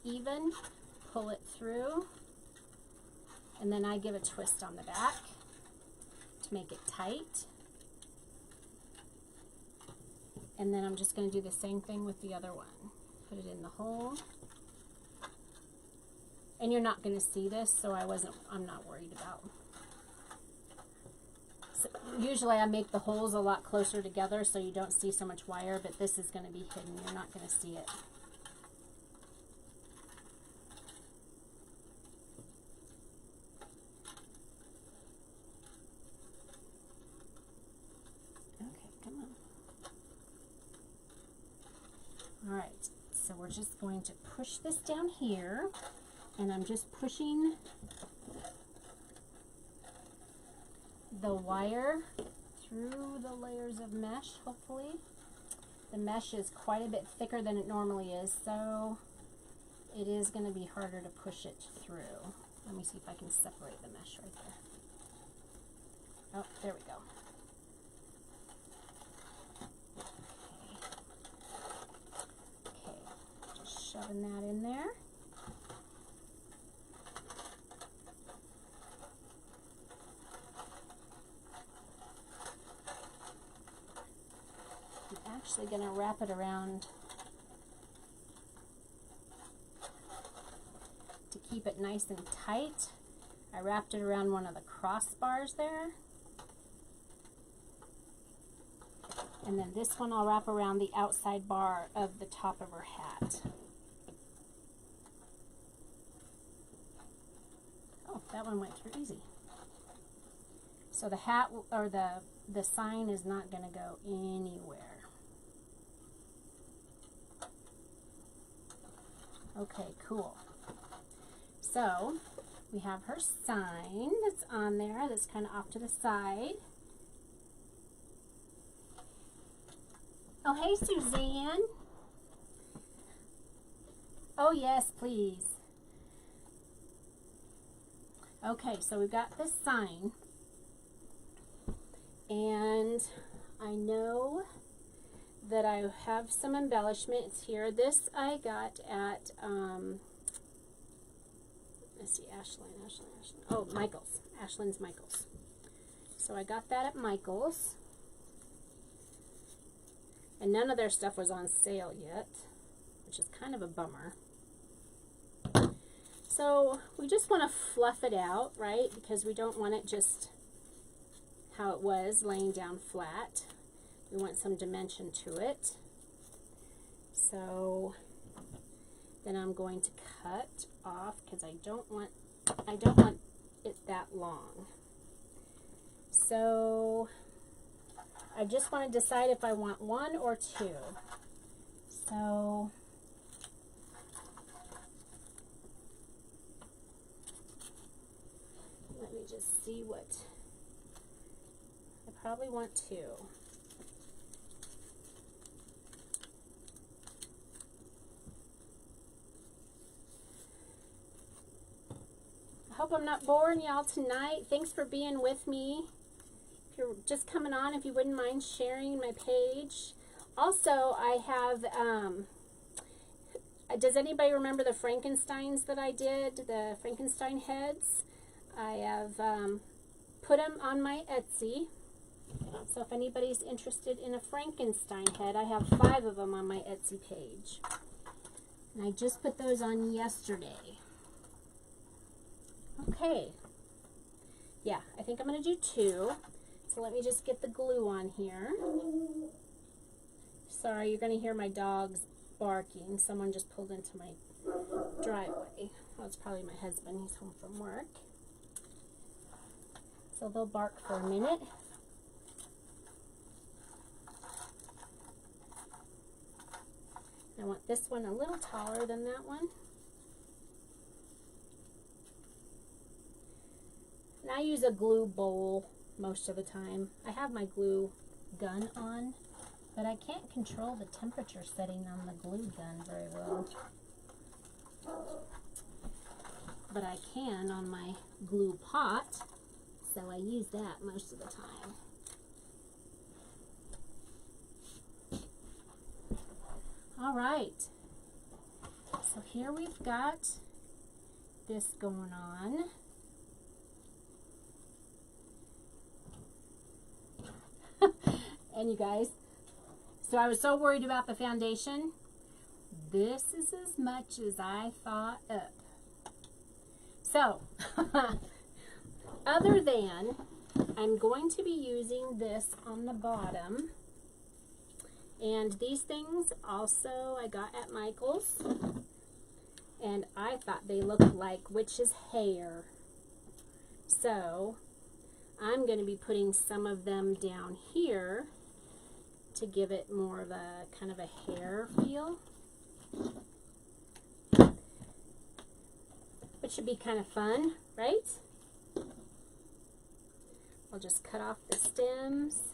even, pull it through, and then I give a twist on the back to make it tight. And then I'm just going to do the same thing with the other one. Put it in the hole. And you're not going to see this, so I'm not worried about. So usually I make the holes a lot closer together so you don't see so much wire, but this is going to be hidden. You're not going to see it. Okay, come on. All right, so we're just going to push this down here, and I'm just pushing the wire through the layers of mesh, hopefully. The mesh is quite a bit thicker than it normally is, so it is going to be harder to push it through. Let me see if I can separate the mesh right there. Oh, there we go. Okay, just shoving that in there. Actually going to wrap it around to keep it nice and tight. I wrapped it around one of the crossbars there. And then this one I'll wrap around the outside bar of the top of her hat. Oh, that one went through easy. So the hat, or the sign, is not going to go anywhere. Okay, cool. So we have her sign that's on there, that's kind of off to the side. Oh, hey, Suzanne. Oh, yes, please. Okay, so we've got this sign. And I know that I have some embellishments here. This I got at, let's see, Ashland. Oh, Michael's. Ashland's Michael's. So I got that at Michael's. And none of their stuff was on sale yet, which is kind of a bummer. So we just want to fluff it out, right? Because we don't want it just how it was, laying down flat. We want some dimension to it. So then I'm going to cut off because I don't want it that long. So I just want to decide if I want 1 or 2. So let me just see what I probably want 2. I hope I'm not boring y'all tonight. Thanks for being with me. If you're just coming on, if you wouldn't mind sharing my page. Also, I have, does anybody remember the Frankensteins that I did? The Frankenstein heads? I have put them on my Etsy. So if anybody's interested in a Frankenstein head, I have 5 of them on my Etsy page. And I just put those on yesterday. Okay. Yeah, I think I'm going to do 2. So let me just get the glue on here. Sorry, you're going to hear my dogs barking. Someone just pulled into my driveway. Well, it's probably my husband. He's home from work. So they'll bark for a minute. I want this one a little taller than that one. And I use a glue bowl most of the time. I have my glue gun on, but I can't control the temperature setting on the glue gun very well. But I can on my glue pot, so I use that most of the time. All right, so here we've got this going on. And you guys, so I was so worried about the foundation. This is as much as I thought up. So, other than, I'm going to be using this on the bottom. And these things also I got at Michael's. And I thought they looked like witch's hair. So, I'm going to be putting some of them down here to give it more of a kind of a hair feel. Which should be kind of fun, right? I'll just cut off the stems.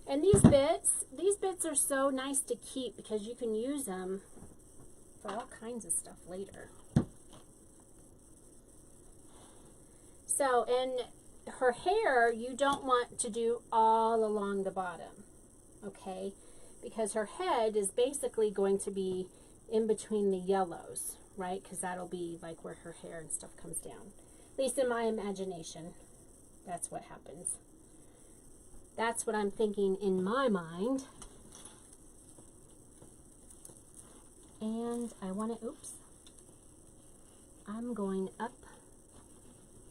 And these bits are so nice to keep because you can use them for all kinds of stuff later. So, and her hair, you don't want to do all along the bottom, okay? Because her head is basically going to be in between the yellows, right? Because that'll be like where her hair and stuff comes down. At least in my imagination, that's what happens. That's what I'm thinking in my mind. And I want to, oops, I'm going up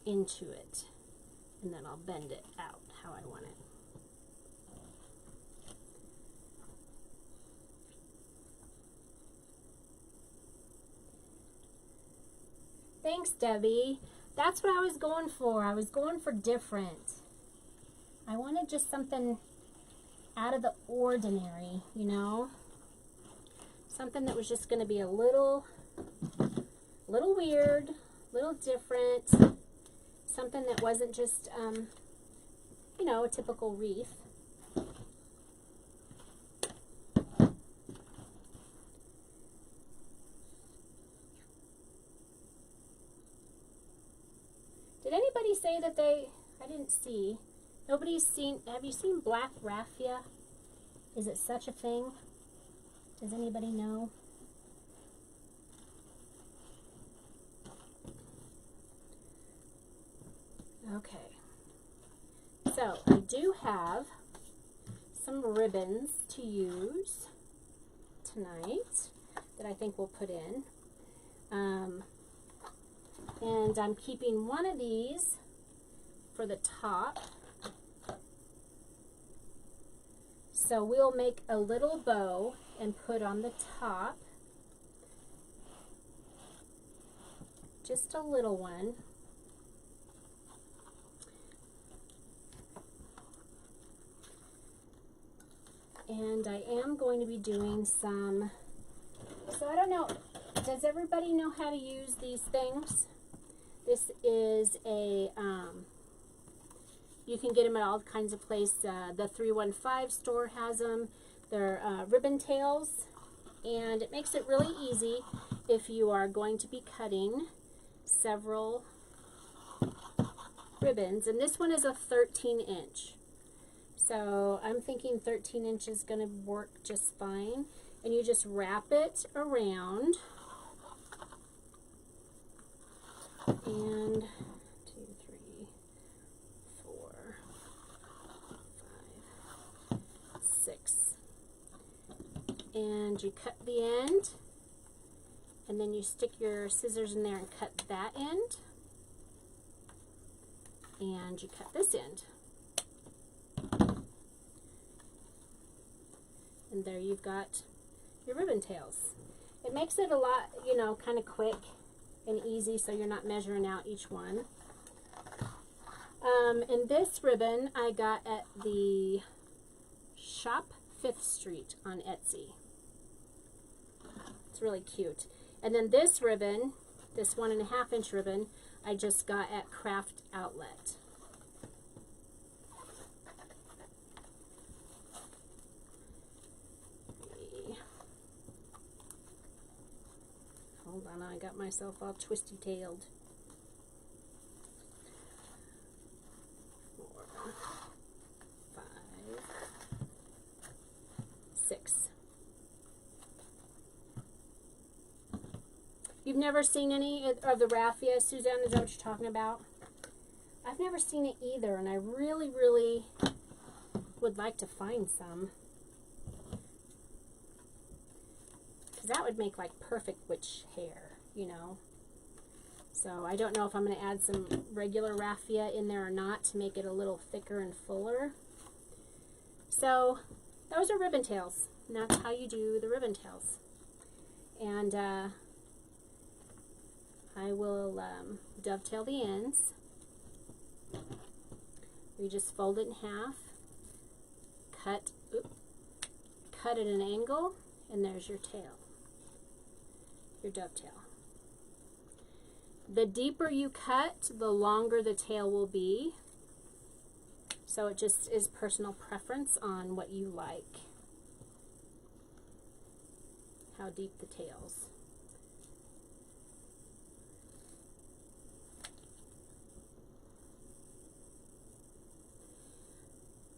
into it. And then I'll bend it out how I want it. Thanks, Debbie. That's what I was going for. I was going for different. I wanted just something out of the ordinary, you know? Something that was just going to be a little weird, little different. Something that wasn't just, you know, a typical wreath. say that they, I didn't see, nobody's seen, have you seen black raffia? Is it such a thing? Does anybody know? Okay. So I do have some ribbons to use tonight that I think we'll put in. And I'm keeping one of these for the top. So we'll make a little bow and put on the top. Just a little one. And I am going to be doing some, so I don't know, does everybody know how to use these things? This is a, you can get them at all kinds of places. The 315 store has them. They're ribbon tails, and it makes it really easy if you are going to be cutting several ribbons. And this one is a 13-inch. So I'm thinking 13 inches is going to work just fine. And you just wrap it around. And 2, 3, 4, 5, 6. And you cut the end. And then you stick your scissors in there and cut that end. And you cut this end. And there you've got your ribbon tails. It makes it a lot, you know, kind of quick and easy, so you're not measuring out each one. And this ribbon I got at the Shop 5th Street on Etsy. It's really cute. And then this ribbon, this 1.5 inch ribbon, I just got at Craft Outlet. Hold on, I got myself all twisty-tailed. 4, 5, 6. You've never seen any of the raffia, Suzanne? Is that what you're talking about? I've never seen it either, and I really, really would like to find some. That would make like perfect witch hair, you know. So I don't know if I'm going to add some regular raffia in there or not to make it a little thicker and fuller. So those are ribbon tails, and that's how you do the ribbon tails. And I will dovetail the ends. You just fold it in half, cut at an angle, and there's your tail. Your dovetail. The deeper you cut, the longer the tail will be. So it just is personal preference on what you like. How deep the tails.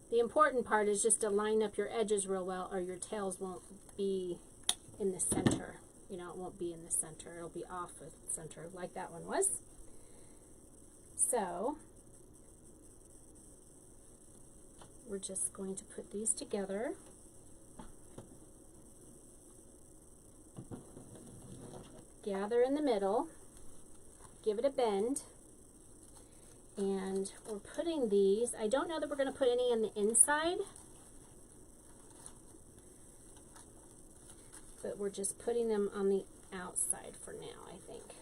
The important part is just to line up your edges real well, or your tails won't be in the center. You know, it won't be in the center. It'll be off the center like that one was. So we're just going to put these together. Gather in the middle. Give it a bend. And we're putting these, I don't know that we're going to put any on the inside, but we're just putting them on the outside for now, I think.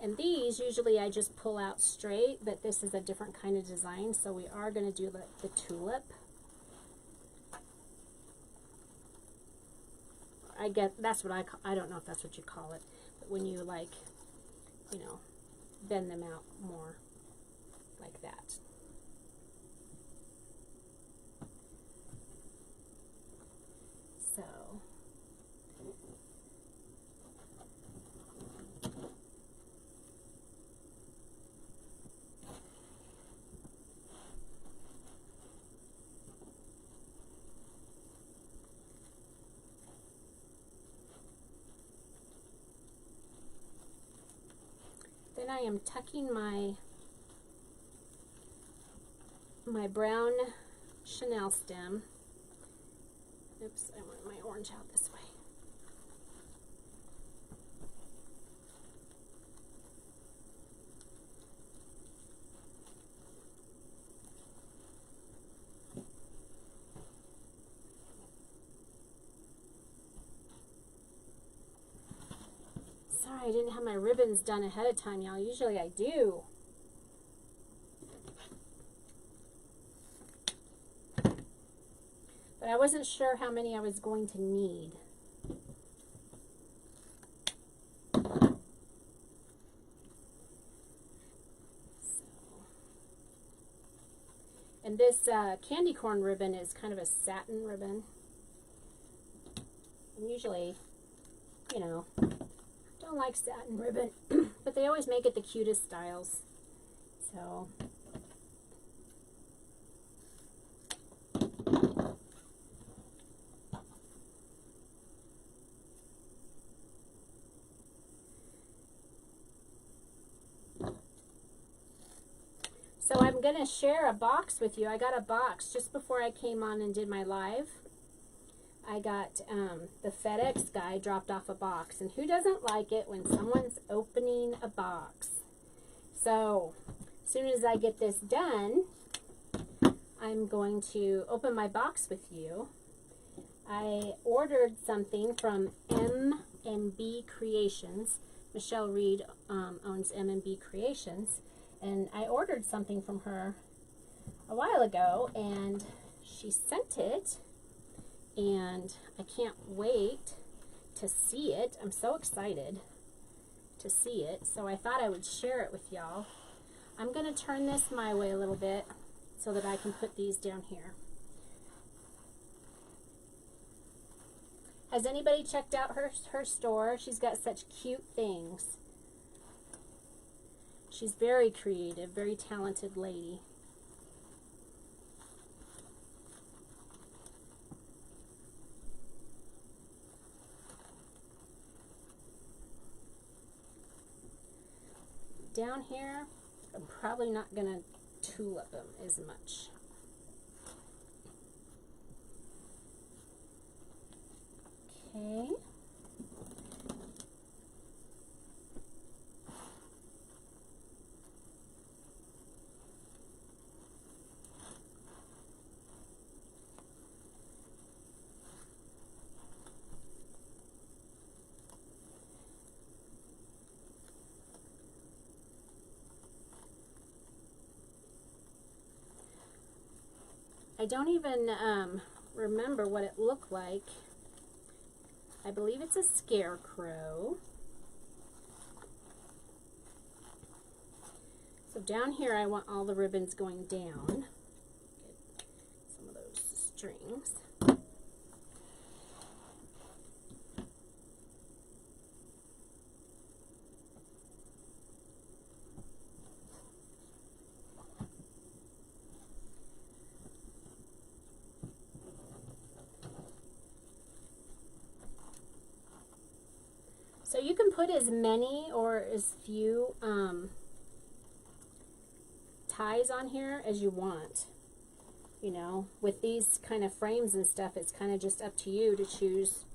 And these, usually I just pull out straight, but this is a different kind of design, so we are going to do the tulip. I guess that's what I don't know if that's what you call it, but when you, like, you know, bend them out more like that. So I am tucking my brown Chanel stem. Oops, I want my orange out this way. Sorry, I didn't have my ribbons done ahead of time, y'all. Usually I do. But I wasn't sure how many I was going to need. And this candy corn ribbon is kind of a satin ribbon. And usually, you know, don't like satin ribbon, but they always make it the cutest styles. So I'm going to share a box with you. I got a box just before I came on and did my live. I got the FedEx guy dropped off a box. And who doesn't like it when someone's opening a box? So as soon as I get this done, I'm going to open my box with you. I ordered something from M&B Creations. Michelle Reed owns M&B Creations. And I ordered something from her a while ago, and she sent it, and I can't wait to see it. I'm so excited to see it, so I thought I would share it with y'all. I'm going to turn this my way a little bit so that I can put these down here. Has anybody checked out her store? She's got such cute things. She's very creative, very talented lady. Down here, I'm probably not going to tulip them as much. Okay. I don't even remember what it looked like. I believe it's a scarecrow. So down here I want all the ribbons going down. Get some of those strings. So you can put as many or as few ties on here as you want. You know, with these kind of frames and stuff, it's kind of just up to you to choose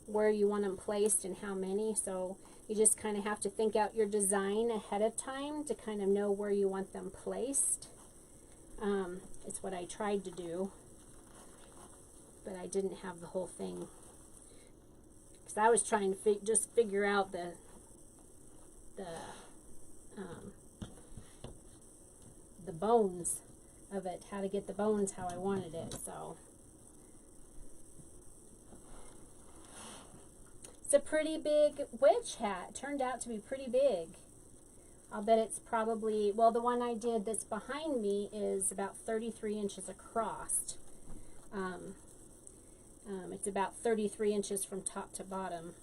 where you want them placed and how many. So you just kind of have to think out your design ahead of time to kind of know where you want them placed. It's what I tried to do, but I didn't have the whole thing. I was trying to just figure out the bones of it, how to get the bones how I wanted it. So it's a pretty big witch hat. Turned out to be pretty big. I'll bet it's probably, well, the one I did that's behind me is about 33 inches across. It's about 33 inches from top to bottom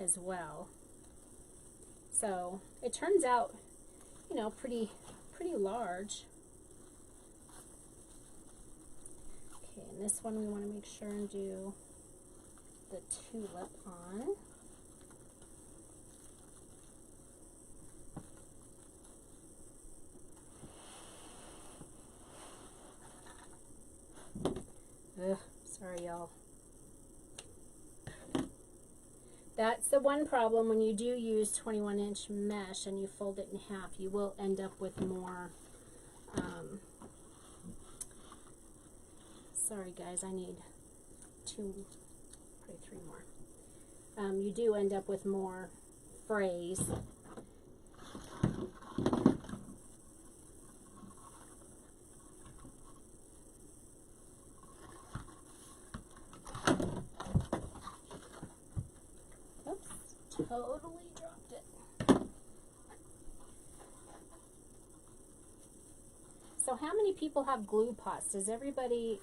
as well. So it turns out, you know, pretty large. Okay, and this one we want to make sure and do the tulip on. That's the one problem when you do use 21-inch mesh and you fold it in half, you will end up with more. Sorry guys, I need probably 3 more. You do end up with more frays. Totally dropped it. So how many people have glue pots? Does everybody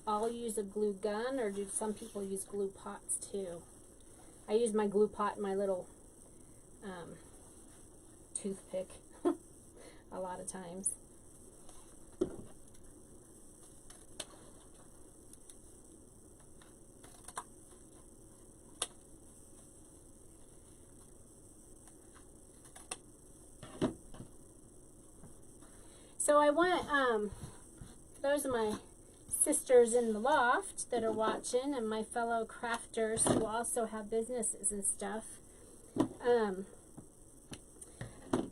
all use a glue gun, or do some people use glue pots too? I use my glue pot and my little toothpick a lot of times. So I want, those are my sisters in the loft that are watching, and my fellow crafters who also have businesses and stuff.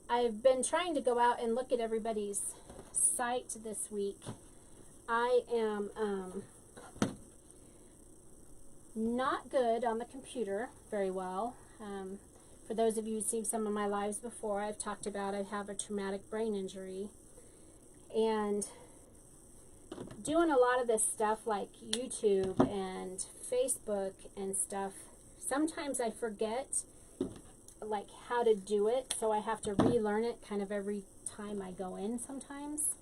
I've been trying to go out and look at everybody's site this week. I am not good on the computer very well. For those of you who've seen some of my lives before, I've talked about I have a traumatic brain injury. And doing a lot of this stuff like YouTube and Facebook and stuff, sometimes I forget like how to do it, so I have to relearn it kind of every time I go in sometimes.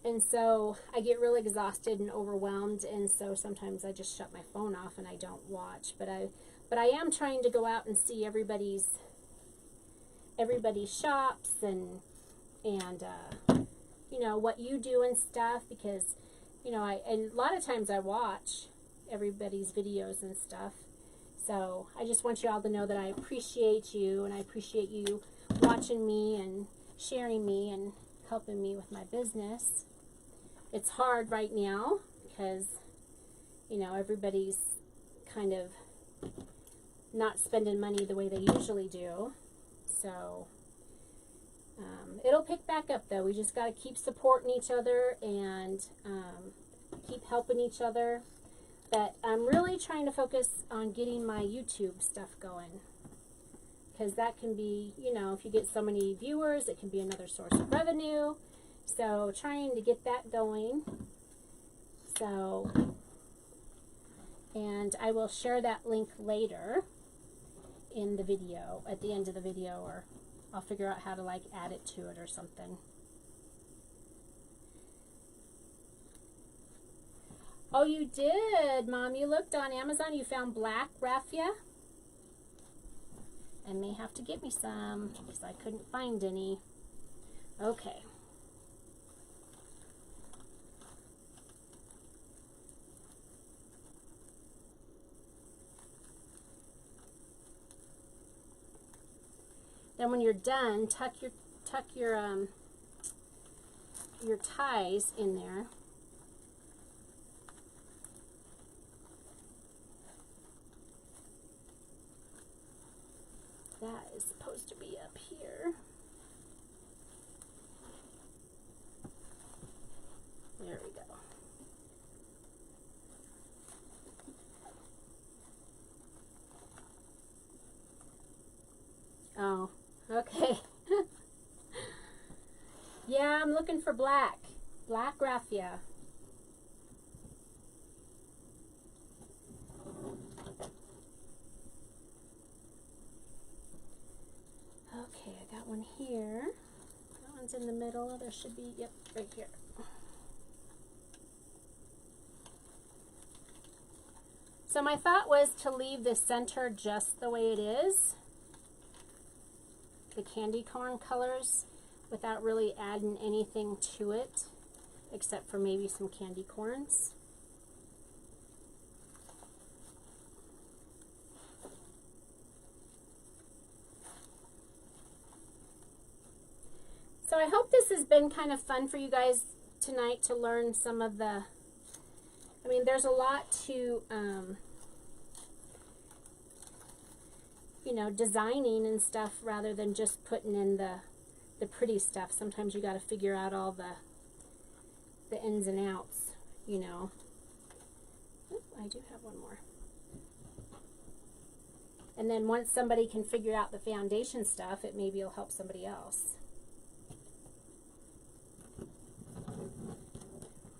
And so I get really exhausted and overwhelmed, and so sometimes I just shut my phone off and I don't watch. But I am trying to go out and see everybody's shops and you know, what you do and stuff, because, you know, a lot of times I watch everybody's videos and stuff. So I just want you all to know that I appreciate you, and I appreciate you watching me and sharing me and helping me with my business. It's hard right now because, you know, everybody's kind of not spending money the way they usually do. So it'll pick back up though. We just got to keep supporting each other and keep helping each other. But I'm really trying to focus on getting my YouTube stuff going, because that can be, you know, if you get so many viewers, it can be another source of revenue. So trying to get that going. So, and I will share that link later in the video, at the end of the video, or I'll figure out how to like add it to it or something. Oh, you did, Mom. You looked on Amazon. You found black raffia. I may have to get me some because I couldn't find any. Okay. Then when you're done, tuck your ties in there. That is supposed to be up here. There we go. Oh, okay. Yeah, I'm looking for black raffia. Okay, I got one here. That one's in the middle. There should be, yep, right here. So my thought was to leave the center just the way it is, the candy corn colors, without really adding anything to it, except for maybe some candy corns. So I hope this has been kind of fun for you guys tonight to learn some of the, I mean, there's a lot to you know, designing and stuff rather than just putting in the pretty stuff. Sometimes you got to figure out all the ins and outs, you know. Oop, I do have one more. And then once somebody can figure out the foundation stuff, it maybe will help somebody else.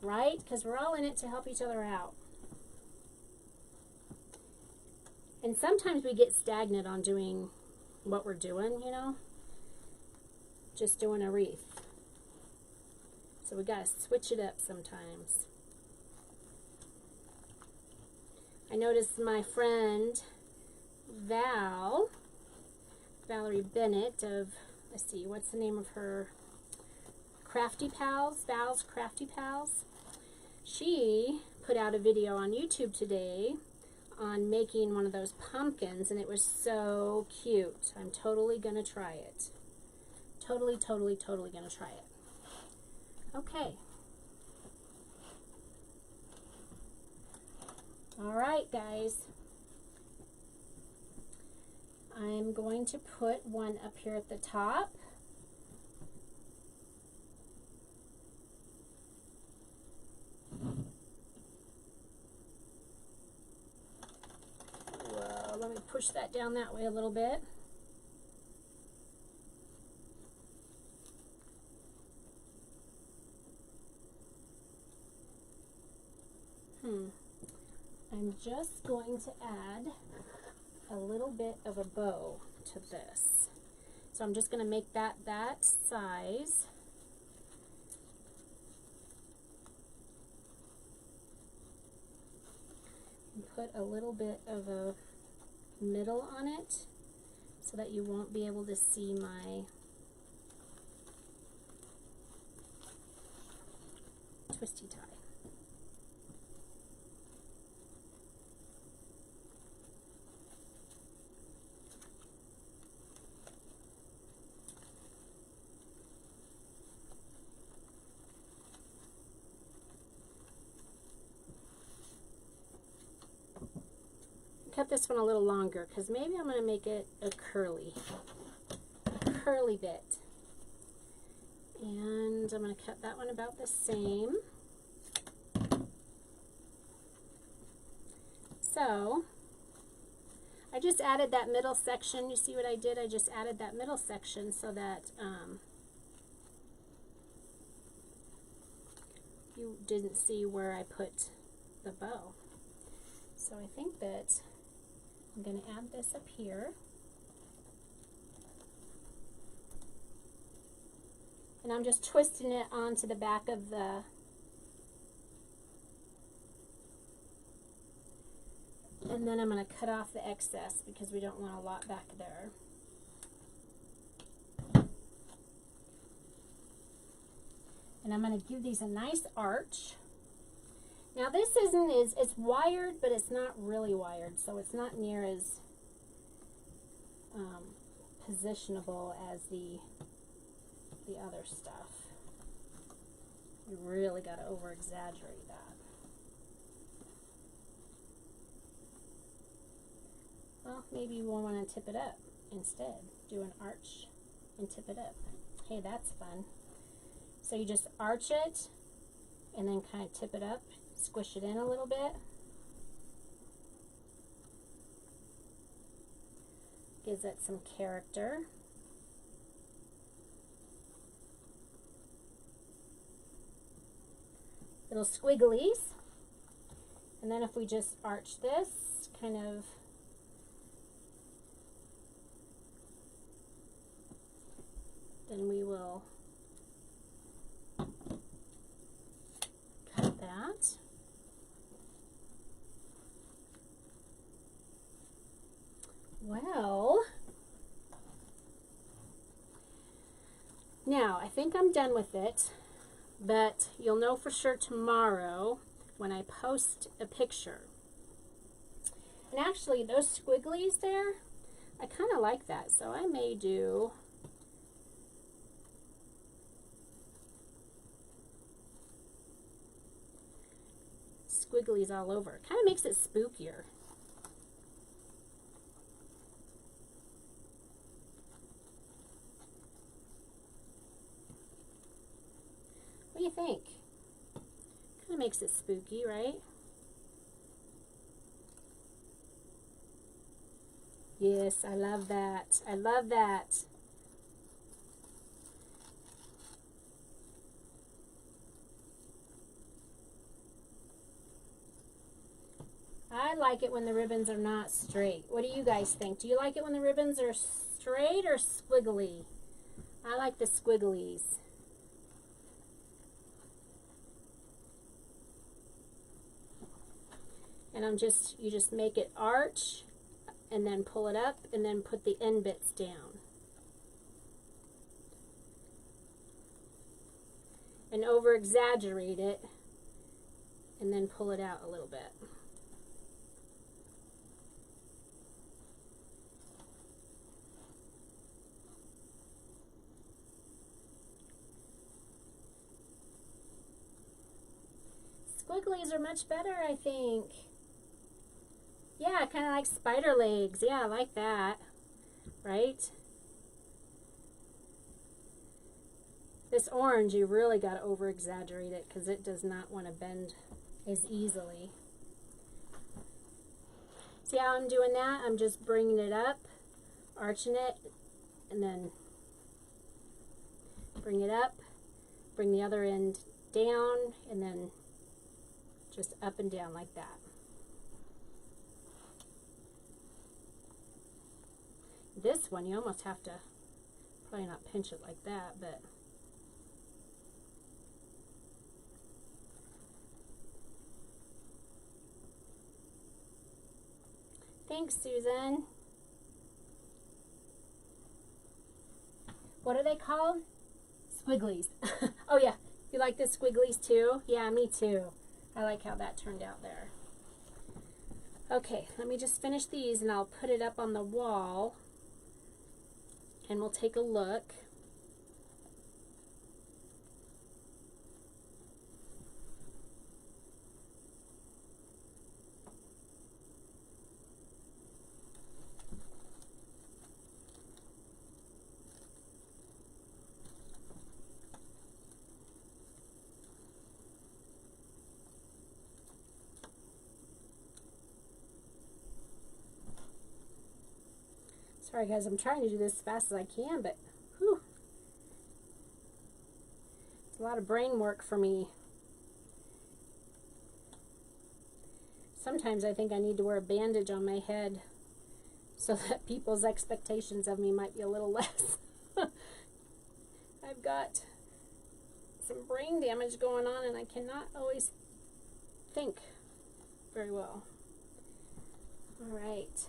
Right? Because we're all in it to help each other out. And sometimes we get stagnant on doing what we're doing, you know. Just doing a wreath. So we got to switch it up sometimes. I noticed my friend Valerie Bennett of, let's see, what's the name of her? Crafty Pals, Val's Crafty Pals. She put out a video on YouTube today on making one of those pumpkins, and it was so cute. I'm totally going to try it. Totally going to try it. Okay. All right, guys. I'm going to put one up here at the top. Well, let me push that down that way a little bit. I'm just going to add a little bit of a bow to this. So I'm just going to make that size. And put a little bit of a middle on it so that you won't be able to see my twisty tie. Cut this one a little longer because maybe I'm going to make it a curly bit. And I'm going to cut that one about the same. So I just added that middle section. You see what I did? I just added that middle section so that you didn't see where I put the bow. So I think that I'm going to add this up here. And I'm just twisting it onto the back of the and then I'm going to cut off the excess because we don't want a lot back there. And I'm going to give these a nice arch. Now this it's wired, but it's not really wired, so it's not near as positionable as the other stuff. You really got to over-exaggerate that. Well, maybe you will want to tip it up instead. Do an arch and tip it up. Hey, that's fun. So you just arch it and then kind of tip it up. Squish it in a little bit. Gives it some character. Little squigglies. And then if we just arch this, kind of then we will cut that. Well, now I think I'm done with it, but you'll know for sure tomorrow when I post a picture. And actually those squigglies there, I kind of like that, so I may do squigglies all over. It kind of makes it spookier. do you think? Kind of makes it spooky, right? Yes, I love that. I love that. I like it when the ribbons are not straight. What do you guys think? Do you like it when the ribbons are straight or squiggly? I like the squigglies. And you just make it arch and then pull it up and then put the end bits down. And over exaggerate it and then pull it out a little bit. Squigglies are much better, I think. Yeah, kind of like spider legs. Yeah, I like that. Right? This orange, you really got to over exaggerate it because it does not want to bend as easily. See how I'm doing that? I'm just bringing it up, arching it, and then bring it up, bring the other end down, and then just up and down like that. This one, you almost have to, probably not pinch it like that, but thanks, Susan. What are they called? Squigglies. Oh yeah, you like the squigglies too? Yeah, me too. I like how that turned out there. Okay, let me just finish these and I'll put it up on the wall and we'll take a look. Sorry guys, I'm trying to do this as fast as I can, but whew, it's a lot of brain work for me. Sometimes I think I need to wear a bandage on my head so that people's expectations of me might be a little less. I've got some brain damage going on and I cannot always think very well. All right.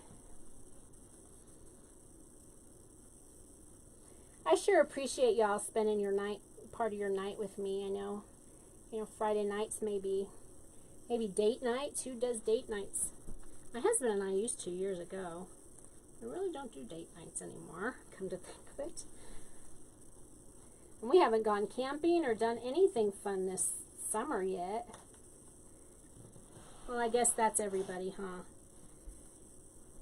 I sure appreciate y'all spending your night, part of your night with me. I know, you know, Friday nights maybe date nights. Who does date nights? My husband and I used to years ago. I really don't do date nights anymore, come to think of it. And we haven't gone camping or done anything fun this summer yet. Well, I guess that's everybody, huh?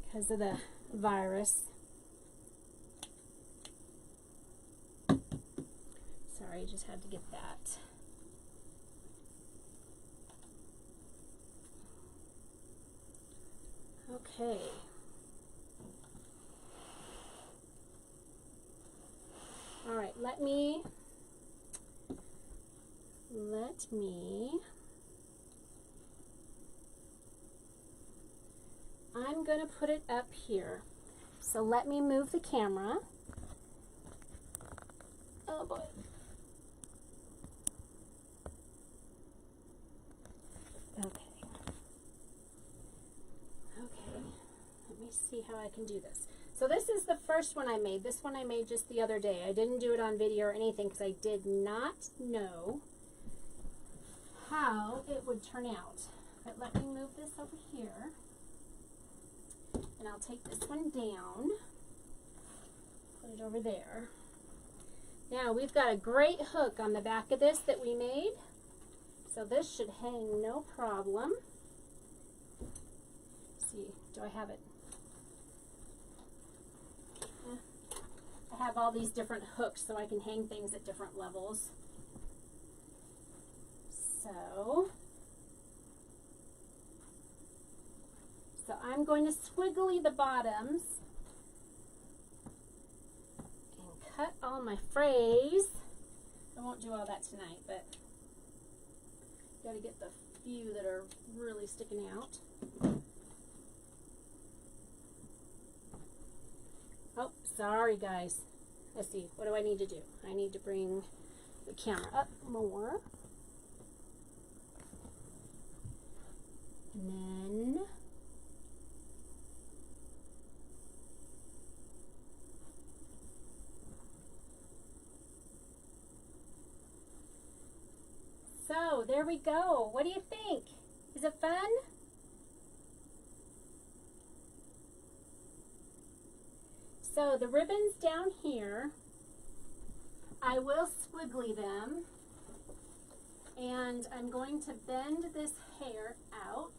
Because of the virus. Sorry, just had to get that. Okay. All right, let me I'm going to put it up here. So let me move the camera. Oh boy. Okay. Let me see how I can do this. So this is the first one I made. This one I made just the other day. I didn't do it on video or anything because I did not know how it would turn out. But let me move this over here. And I'll take this one down. Put it over there. Now we've got a great hook on the back of this that we made. So this should hang no problem. Let's see, do I have it? I have all these different hooks so I can hang things at different levels. So I'm going to squiggly the bottoms and cut all my frays. I won't do all that tonight, but got to get the few that are really sticking out. Oh, sorry guys. Let's see, what do I need to do? I need to bring the camera up more. And then so there we go. What do you think? Is it fun? So the ribbons down here, I will squiggly them, and I'm going to bend this hair out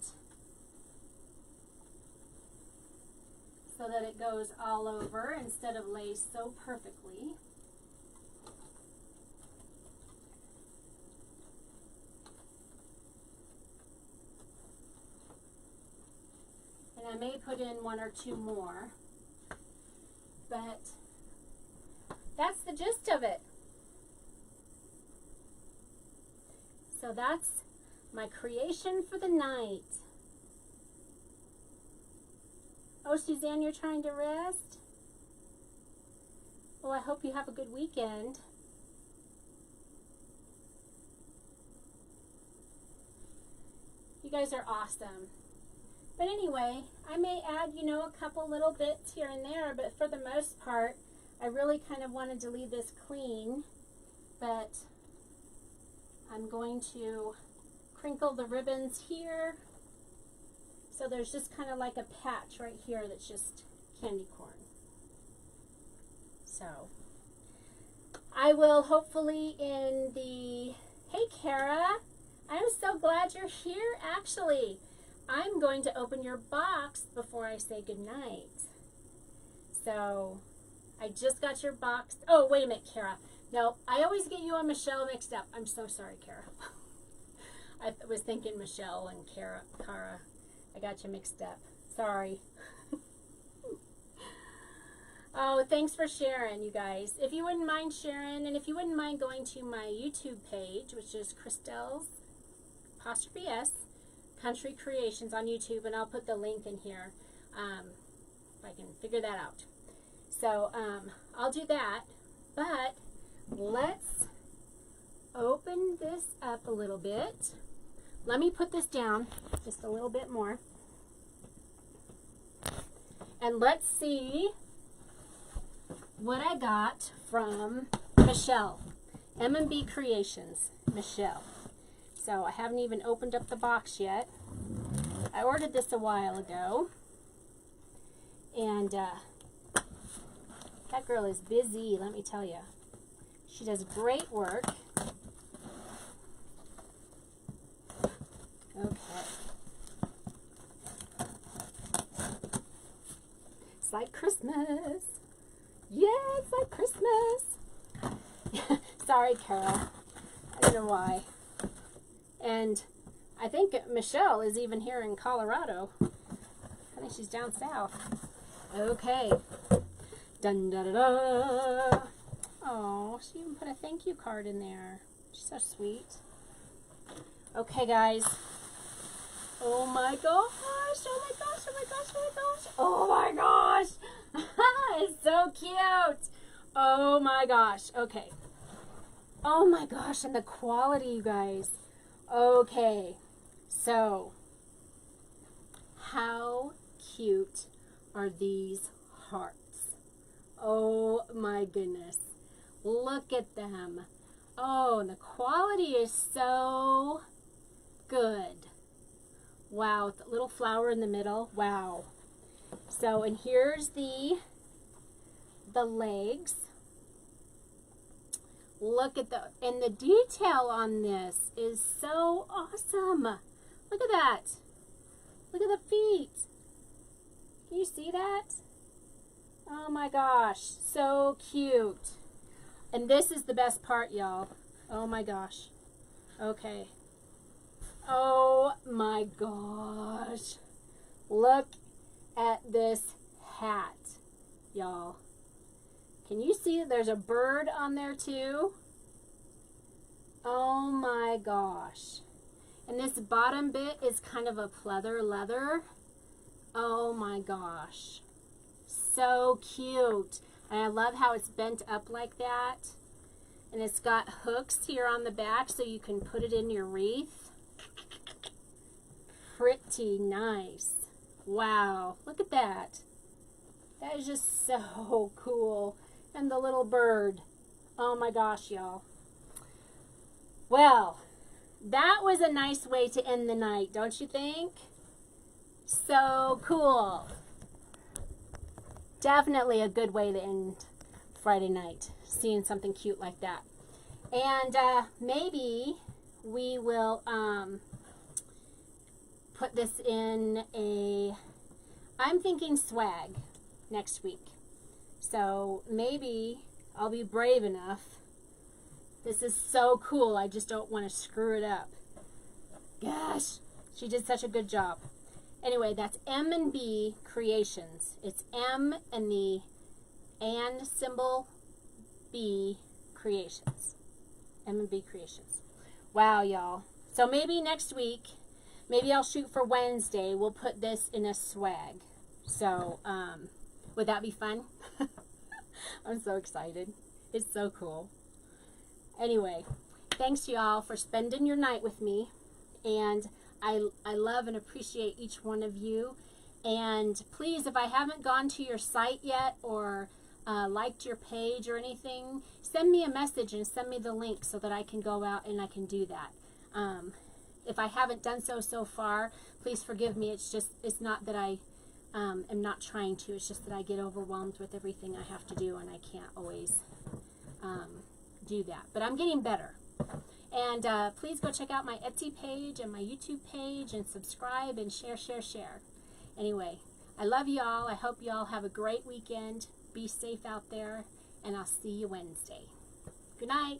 so that it goes all over instead of lace so perfectly. And I may put in one or two more. But that's the gist of it. So that's my creation for the night. Oh, Suzanne, you're trying to rest? Well, I hope you have a good weekend. You guys are awesome. But anyway, I may add, you know, a couple little bits here and there, but for the most part, I really kind of wanted to leave this clean, but I'm going to crinkle the ribbons here. So there's just kind of like a patch right here that's just candy corn. So I will hopefully in the, hey Kara, I'm so glad you're here actually. I'm going to open your box before I say goodnight. So, I just got your box. Oh, wait a minute, Kara. No, I always get you and Michelle mixed up. I'm so sorry, Kara. I was thinking Michelle and Kara. I got you mixed up. Sorry. Oh, thanks for sharing, you guys. If you wouldn't mind sharing, and if you wouldn't mind going to my YouTube page, which is Christelle's '*S Country Creations on YouTube, and I'll put the link in here if I can figure that out. So I'll do that, but let's open this up a little bit. Let me put this down just a little bit more, and let's see what I got from Michelle, M&B Creations, Michelle. So I haven't even opened up the box yet. I ordered this a while ago. And that girl is busy, let me tell you. She does great work. Okay. It's like Christmas. Yeah, it's like Christmas. Sorry, Carol. I don't know why. And I think Michelle is even here in Colorado. I think she's down south. Okay. Dun da da da. Oh, she even put a thank you card in there. She's so sweet. Okay, guys. Oh my gosh. Oh my gosh. Oh my gosh. Oh my gosh. Oh my gosh. It's so cute. Oh my gosh. Okay. Oh my gosh. And the quality, you guys. Okay, so how cute are these hearts? Oh my goodness, look at them. Oh, and the quality is so good. Wow, with the little flower in the middle. Wow. So, and here's the legs. Look at and the detail on this is so awesome. Look at that. Look at the feet. Can you see that? Oh my gosh, so cute. And this is the best part, y'all. Oh my gosh. Okay. Oh my gosh. Look at this hat, y'all. Can you see that there's a bird on there too? Oh my gosh. And this bottom bit is kind of a pleather leather. Oh my gosh. So cute. And I love how it's bent up like that. And it's got hooks here on the back so you can put it in your wreath. Pretty nice. Wow, look at that. That is just so cool. And the little bird. Oh my gosh, y'all. Well, that was a nice way to end the night, don't you think? So cool. Definitely a good way to end Friday night, seeing something cute like that. And maybe we will put this in a, I'm thinking swag next week. So maybe I'll be brave enough. This is so cool. I just don't want to screw it up. Gosh, she did such a good job. Anyway, that's M&B Creations. It's M and the and symbol, B Creations. M&B Creations. Wow, y'all. So maybe next week, maybe I'll shoot for Wednesday. We'll put this in a swag. So, would that be fun? I'm so excited. It's so cool. Anyway, thanks y'all for spending your night with me. And I love and appreciate each one of you. And please, if I haven't gone to your site yet or liked your page or anything, send me a message and send me the link so that I can go out and I can do that. If I haven't done so far, please forgive me. It's not that I am not trying to. It's just that I get overwhelmed with everything I have to do and I can't always do that. But I'm getting better. And please go check out my Etsy page and my YouTube page and subscribe and share. Anyway, I love y'all. I hope y'all have a great weekend. Be safe out there, and I'll see you Wednesday. Good night.